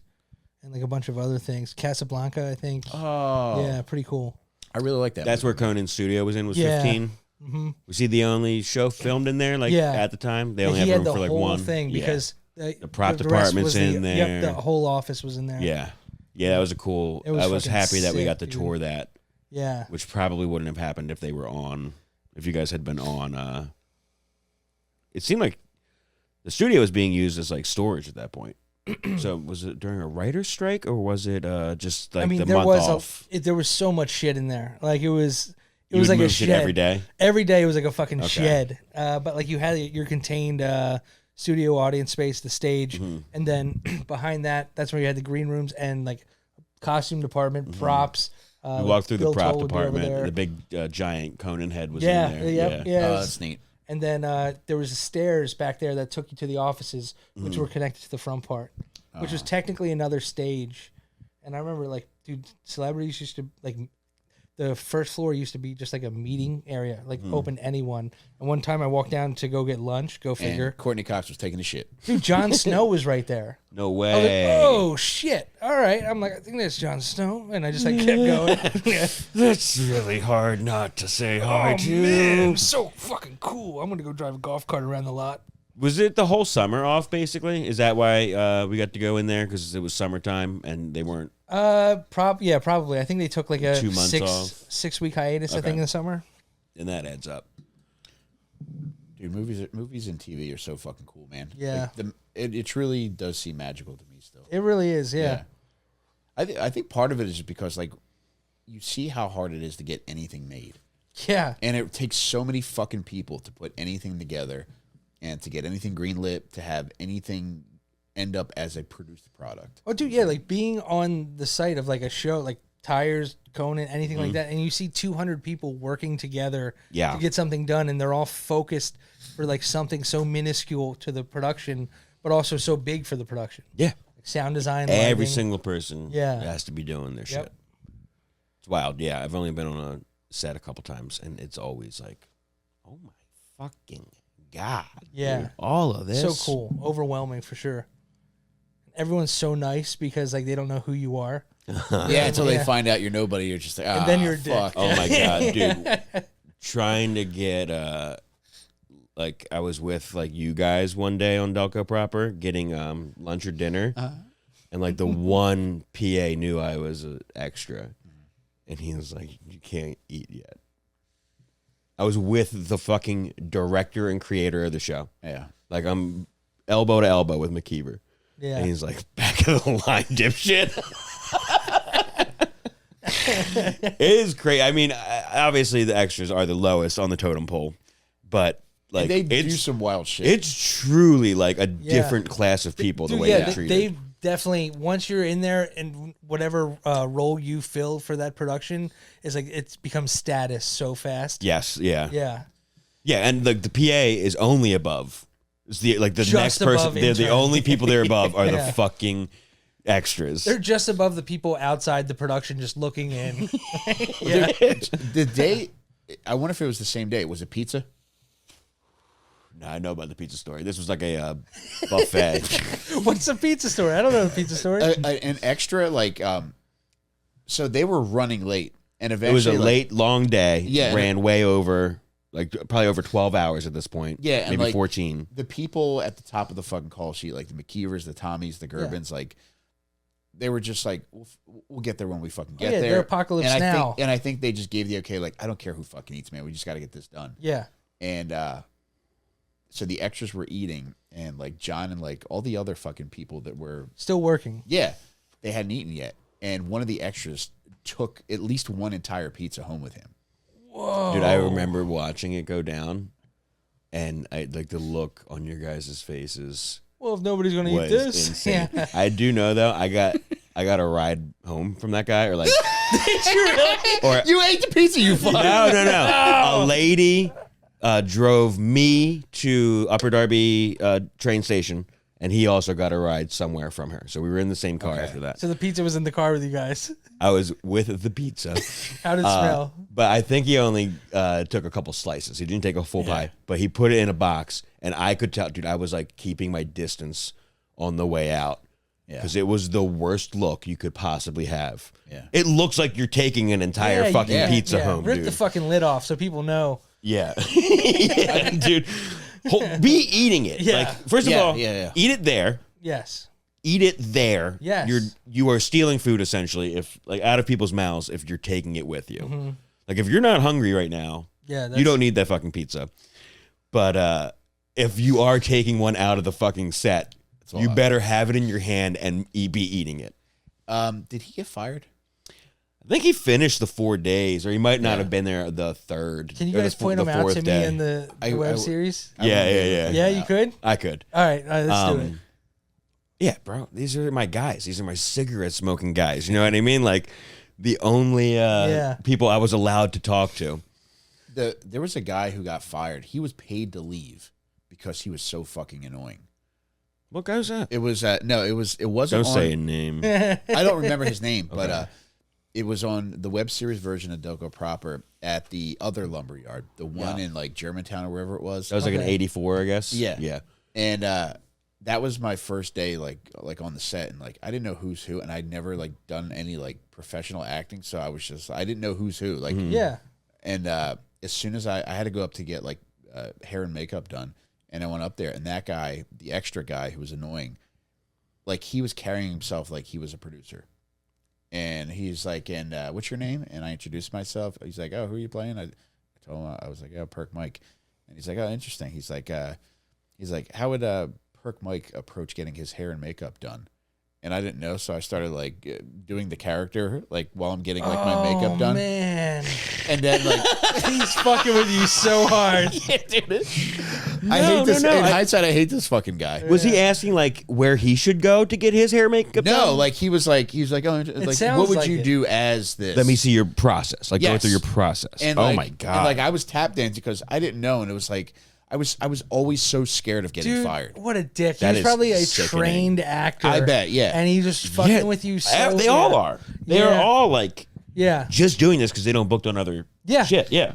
and like a bunch of other things. Casablanca, I think. Oh. Yeah, pretty cool. I really like that. That's movie. where Conan's studio was in, was Yeah. 15. Mm-hmm. Was he the only show filmed in there, like, Yeah. at the time? They Like, only he have had room the for, like, whole one. thing Yeah. because the prop the rest department's was in there. Yep, the whole office was in there. Yeah. Yeah, that was a cool... It was I was fucking happy that we sick, got to dude. tour that, Yeah. which probably wouldn't have happened if they were on... If you guys had been on... It seemed like the studio was being used as, like, storage at that point. So was it during a writer's strike, or was it just, like, the there month was off? there was so much shit in there. Like it was You would like a move shit shed every day? Every day it was like a fucking Okay. shed. But like you had your contained studio audience space, the stage, Mm-hmm. and then behind that, that's where you had the green rooms and like costume department, props. You walked through Bill the prop Toll would be over department, there. and the big giant Conan head was Yeah, in there. yep, yeah. Oh, that's neat. And then there was stairs back there that took you to the offices, which Mm-hmm. were connected to the front part, which was technically another stage. And I remember, like, dude, celebrities used to, like, the first floor used to be just like a meeting area, like open to anyone. And one time I walked down to go get lunch, go figure. And Courtney Cox was taking a shit. Dude, Jon Snow was right there. No I was way. like, oh, shit. All right. I'm like, I think that's Jon Snow. And I just, like, kept going. Yeah. That's really hard not to say hi Oh, to. man, so fucking cool. I'm going to go drive a golf cart around the lot. Was it the whole summer off, basically? Is that why we got to go in there? Because it was summertime and they weren't... Yeah, probably. I think they took like a 2 months off. 6 week hiatus, I Okay. think, in the summer. And that adds up. Dude, movies and TV are so fucking cool, man. Yeah. Like, it truly does seem magical to me still. It really is, yeah. I think part of it is just because, like, you see how hard it is to get anything made. Yeah. And it takes so many fucking people to put anything together and to get anything greenlit, to have anything end up as a produced product. Oh, dude, yeah, like being on the site of like a show, like Tires, Conan, anything like that, and you see 200 people working together Yeah. to get something done, and they're all focused for like something so minuscule to the production, but also so big for the production. Yeah. Like sound design, Every lighting. single person Yeah. has to be doing their Yep. shit. It's wild. Yeah, I've only been on a set a couple times, and it's always like, oh my fucking God. Yeah. dude, all of this. So cool, overwhelming for sure. Everyone's so nice because like they don't know who you are. Yeah, until they find out you're nobody, you're just like, And then you're a fuck. Oh my god, dude! Trying to get like I was with like you guys one day on Delco proper, getting lunch or dinner, and like the one PA knew I was an extra, and he was like, "You can't eat yet." I was with the fucking director and creator of the show. Yeah. Like I'm elbow to elbow with McKeever. Yeah. And he's like, back of the line, dipshit. It is crazy. I mean, obviously the extras are the lowest on the totem pole, but like And they do some wild shit. it's truly like a different class of people Dude, the way yeah, they're treated. they definitely, once you're in there and whatever role you fill for that production is like, it's become status so fast. Yes, yeah. Yeah. Yeah, and like the PA is only above. It's the like the Just next person. above They're the intern. only people they're above are Yeah. the fucking extras. They're just above the people outside the production just looking in. The day, I wonder if it was the same day. Was it pizza? No, I know about the pizza story. This was like a buffet. What's the pizza story? I don't know the pizza story. An extra, like, so they were running late. And eventually, It was a like, late, long day. Yeah, ran way over, like probably over 12 hours at this point. Yeah, and maybe like, 14. The people at the top of the fucking call sheet, like the McKeevers, the Tommies, the Gerbins, like, they were just like, we'll get there when we fucking get there. They're apocalypse and now. I think they just gave the okay, like, I don't care who fucking eats, man. We just got to get this done. Yeah. And so the extras were eating, and like John and like all the other fucking people that were Still working. Yeah, they hadn't eaten yet, and one of the extras took at least one entire pizza home with him. Whoa. Dude, I remember watching it go down, and I like the look on your guys' faces Well, if nobody's going to eat was this. insane. Yeah. I do know though, I got a ride home from that guy, or like, or You ate the pizza, you fuck. no. A lady drove me to Upper Darby train station, and he also got a ride somewhere from her. So we were in the same car after that. So the pizza was in the car with you guys. I was with the pizza. How did it smell? But I think he only took a couple slices. He didn't take a full pie, but he put it in a box, and I could tell, dude, I was like keeping my distance on the way out because it was the worst look you could possibly have. Yeah. It looks like you're taking an entire fucking pizza home, Rip dude. the fucking lid off so people know. Yeah. Yeah, dude. Be eating it. Yeah. Like, first of all, yeah. eat it there. Yes. Eat it there. Yes. You are stealing food essentially, if like out of people's mouths if you're taking it with you. Mm-hmm. Like if you're not hungry right now, Yeah. you don't need that fucking pizza. But if you are taking one out of the fucking set, you better have it in your hand and be eating it. Did he get fired? I think he finished the 4 days, or he might not have been there the third. Can you or guys the point them out fourth to me day. in the web series? Yeah. Yeah, you could? I could. All right, let's do it. Yeah, bro. These are my guys. These are my cigarette smoking guys. You know what I mean? Like the only people I was allowed to talk to. There was a guy who got fired. He was paid to leave because he was so fucking annoying. What guy was that? It was it wasn't. Don't say a name. I don't remember his name, but it was on the web series version of Delco proper at the other lumberyard, the one in like Germantown or wherever it was. That was like an 84, I guess. Yeah. And that was my first day like on the set, and like I didn't know who's who, and I'd never like done any like professional acting, so I didn't know who's who. Like Yeah. And as soon as I had to go up to get like hair and makeup done, and I went up there, and that guy, the extra guy who was annoying, like he was carrying himself like he was a producer. And he's like, and what's your name? And I introduced myself. He's like, oh, who are you playing? I told him, I was like, oh, Perk Mike. And he's like, oh, interesting. He's like, how would Perk Mike approach getting his hair and makeup done? And I didn't know, so I started like doing the character like while I'm getting like my makeup done. Man, and then like he's fucking with you so hard. Yeah, dude. I hate this. In hindsight, I hate this fucking guy. Was he asking like where he should go to get his hair makeup done? No, like he was like, oh, like what would you do as this? Let me see your process. Like go through your process. And oh like, my god! And like I was tap dancing because I didn't know, and it was like I was always so scared of getting fired. What a dick! That He's probably a sickening. trained actor. I bet, yeah. And he's just fucking with you. So They all are. They are all like just doing this because they don't book on other shit. Yeah.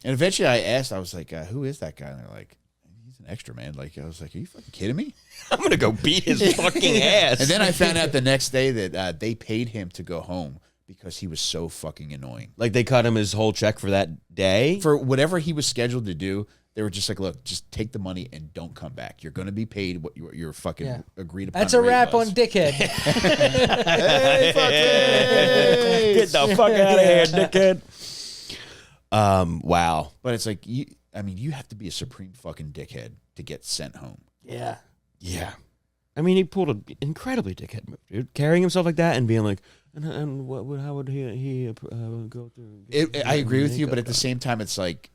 And eventually I asked, I was like, who is that guy? And they're like, he's an extra, man. Like, I was like, are you fucking kidding me? I'm gonna go beat his fucking ass. And then I found out the next day that they paid him to go home because he was so fucking annoying. like they cut him his whole check for that day. For whatever he was scheduled to do, they were just like, look, just take the money and don't come back. You're going to be paid what your fucking agreed upon. That's a rate wrap was. on Dickhead. Hey, fuckface! Get the fuck out of here, dickhead. Wow. But it's like, you have to be a supreme fucking dickhead to get sent home. Yeah. Yeah. I mean, he pulled an incredibly dickhead move, dude. Carrying himself like that and being like, and what would, how would he go through? I agree with you, but at the same time, it's like,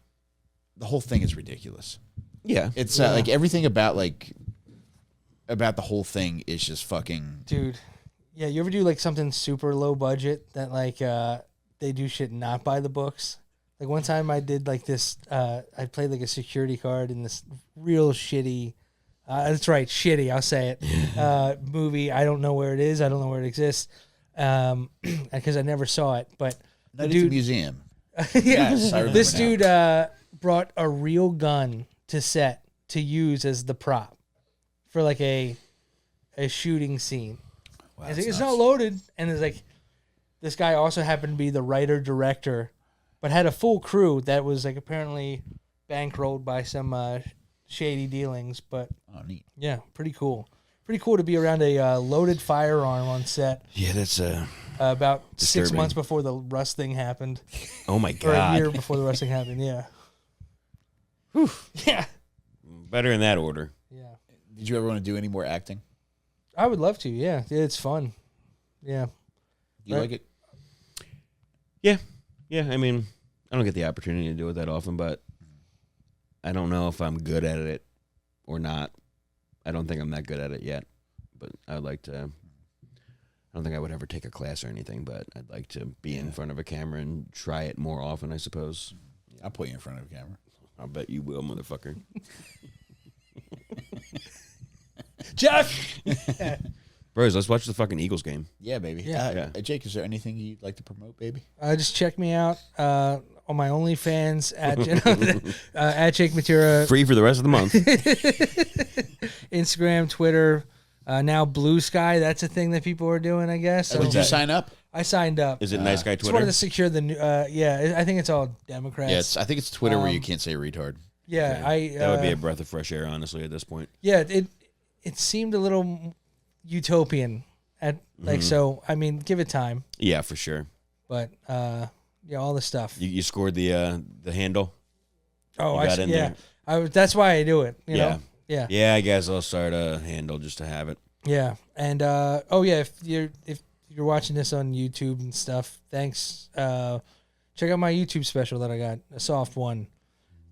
the whole thing is ridiculous. Yeah. It's like everything about the whole thing is just fucking. Dude. Yeah, you ever do like something super low budget that like they do shit not by the books? Like one time I did like this, I played like a security guard in this real shitty, that's right, shitty, I'll say it, movie. I don't know where it is. I don't know where it exists because I never saw it. But Night at the museum. yeah, Yes, I remember this now. dude brought a real gun to set to use as the prop for like a shooting scene. Wow, It's, that's like, it's nuts. not loaded, and it's like this guy also happened to be the writer director, but had a full crew that was like apparently bankrolled by some shady dealings. But Oh, neat. yeah, pretty cool. Pretty cool to be around a loaded firearm on set. Yeah, that's About 6 Disturbing. months before the Rust thing happened, oh my or a god. year before the Rust thing happened. Yeah. Yeah. Better in that order. Yeah. Did you ever want to do any more acting? I would love to. Yeah, it's fun. Yeah. Do you Right. like it? Yeah. Yeah, I mean, I don't get the opportunity to do it that often, but I don't know if I'm good at it or not. I don't think I'm that good at it yet, but I'd like to. I don't think I would ever take a class or anything, but I'd like to be in front of a camera and try it more often, I suppose. I'll put you in front of a camera. I'll bet you will, motherfucker. Jeff. Bros, let's watch the fucking Eagles game. Yeah, baby. Yeah. Jake, is there anything you'd like to promote, baby? Just check me out on my OnlyFans at Jake Mattera, Free for the rest of the month. Instagram, Twitter, now Blue Sky. That's a thing that people are doing, I guess. So Did you sign up? I signed up. Is it Nice Guy Just Twitter? wanted to secure the new. Yeah, I think it's all Democrats. Yes, I think it's Twitter where you can't say retard. Yeah, That would be a breath of fresh air, honestly, at this point. Yeah, it seemed a little utopian at like so. I mean, give it time, Yeah, for sure. but yeah, all the stuff. You scored the handle? Oh, you got in yeah. there. That's why I do it. You Yeah. know? Yeah. Yeah, I guess I'll start a handle just to have it. Yeah. And oh yeah, if you're watching this on YouTube and stuff, thanks. Check out my YouTube special that I got, a soft one.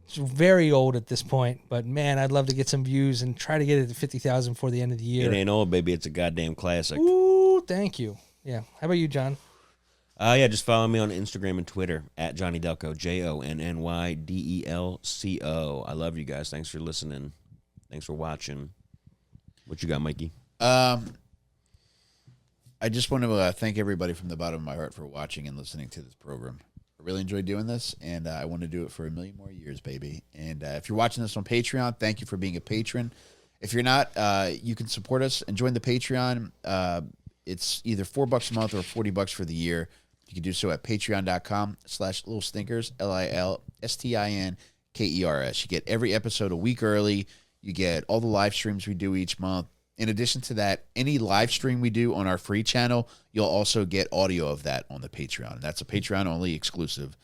It's very old at this point, but man, I'd love to get some views and try to get it to 50,000 before the end of the year. It ain't old, baby. It's a goddamn classic. Ooh, thank you. Yeah. How about you, John? Yeah, just follow me on Instagram and Twitter at Johnny Delco, JONNYDELCO. I love you guys. Thanks for listening. Thanks for watching. What you got, Mikey? I just want to thank everybody from the bottom of my heart for watching and listening to this program. I really enjoyed doing this, and I want to do it for 1 million more years, baby. And if you're watching this on Patreon, thank you for being a patron. If you're not, you can support us and join the Patreon. It's either $4 a month or $40 for the year. You can do so at patreon.com/Little Stinkers, LILSTINKERS. You get every episode a week early. You get all the live streams we do each month. In addition to that, any live stream we do on our free channel, you'll also get audio of that on the Patreon. That's a Patreon-only exclusive.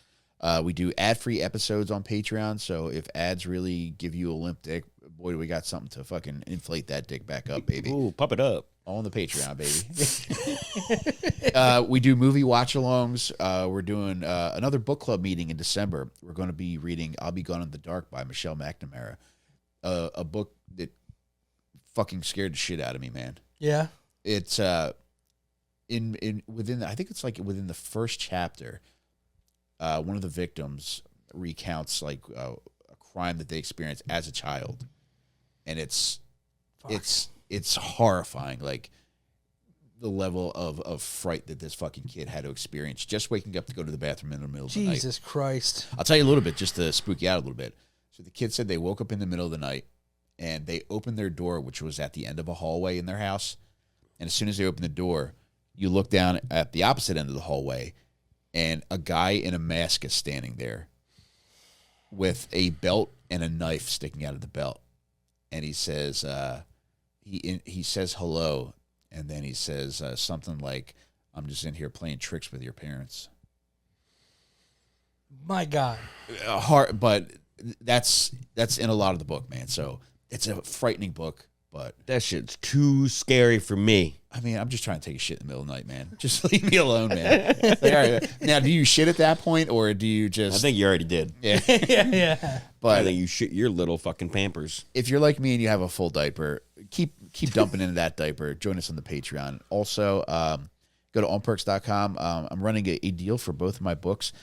We do ad-free episodes on Patreon, so if ads really give you a limp dick, boy, do we got something to fucking inflate that dick back up, baby. Ooh, pop it up. All on the Patreon, baby. We do movie watch-alongs. We're doing another book club meeting in December. We're going to be reading I'll Be Gone in the Dark by Michelle McNamara, a book that fucking scared the shit out of me, man. Yeah. It's within I think it's like within the first chapter, one of the victims recounts like a crime that they experienced as a child, and it's horrifying, like the level of fright that this fucking kid had to experience just waking up to go to the bathroom in the middle of the night. Jesus Christ. I'll tell you a little bit just to spook you out a little bit. So the kid said they woke up in the middle of the night and they opened their door, which was at the end of a hallway in their house. And as soon as they opened the door, you look down at the opposite end of the hallway, and a guy in a mask is standing there with a belt and a knife sticking out of the belt. And he says, he says hello, and then he says something like, "I'm just in here playing tricks with your parents." My God. Hard, but that's in a lot of the book, man. So it's a frightening book, but That shit's too scary for me. I mean, I'm just trying to take a shit in the middle of the night, man. Just leave me alone, man. Like, all right. Now, do you shit at that point, or do you just? I think you already did. Yeah. Yeah. I But think you shit your little fucking Pampers. if you're like me and you have a full diaper, keep dumping into that diaper. Join us on the Patreon. Also, go to onperks.com. I'm running a deal for both of my books.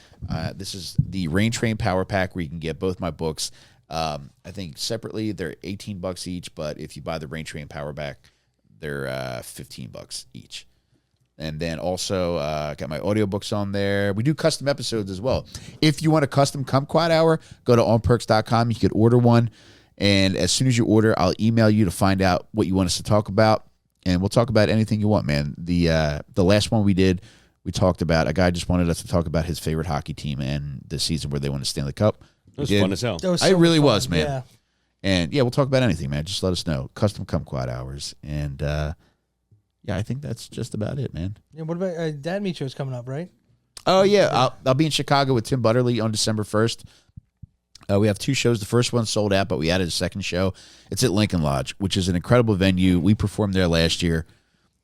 This is the Rain Train Power Pack, where you can get both my books. I think separately they're $18 each, but if you buy the Rain Train Power Pack, they're $15 each. And then also got my audiobooks on there. We do custom episodes as well. If you want a Kustom Kumquat Hour, go to onperks.com. You could order one. And as soon as you order, I'll email you to find out what you want us to talk about. And we'll talk about anything you want, man. The last one we did, we talked about, a guy just wanted us to talk about his favorite hockey team and the season where they won the Stanley Cup. It was fun as hell. That was It so really fun. was, man. Yeah. And yeah, we'll talk about anything, man. Just let us know. Kustom Kumquat Hours. And yeah, I think that's just about it, man. Yeah, what about Dad Meet Show's coming up, right? Oh, yeah. I'll be in Chicago with Tim Butterly on December 1st. We have 2 shows. The first one sold out, but we added a second show. It's at Lincoln Lodge, which is an incredible venue. We performed there last year.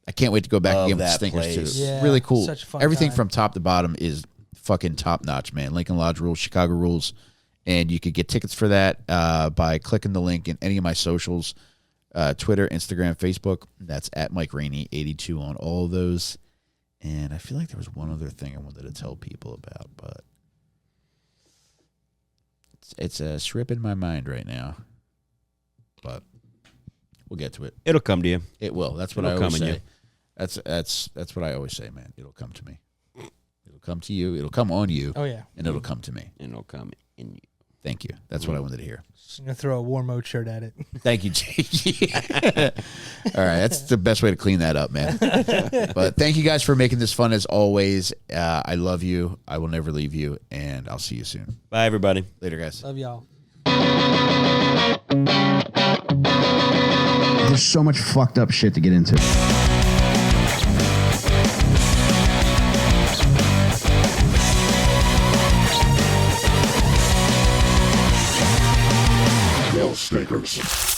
I can't wait to go back Love again with the that Stinkers, place. too. Yeah, Really cool. such a fun Everything time. from top to bottom is fucking top-notch, man. Lincoln Lodge rules, Chicago rules. And you could get tickets for that by clicking the link in any of my socials, Twitter, Instagram, Facebook. That's at Mike Rainey 82 on all of those. And I feel like there was one other thing I wanted to tell people about, but it's slipping my mind right now. But we'll get to it. It'll come to you. It will. That's what It'll I always come in say. That's what I always say, man. It'll come to me. It'll come to you. It'll come on you. Oh, yeah. And it'll come to me. And it'll come in you. Thank you. That's what I wanted to hear. I'm going to throw a war mode shirt at it. Thank you, Jake. All right, that's the best way to clean that up, man. But thank you guys for making this fun as always. I love you. I will never leave you, and I'll see you soon. Bye, everybody. Later, guys. Love y'all. There's so much fucked up shit to get into. Stinkers.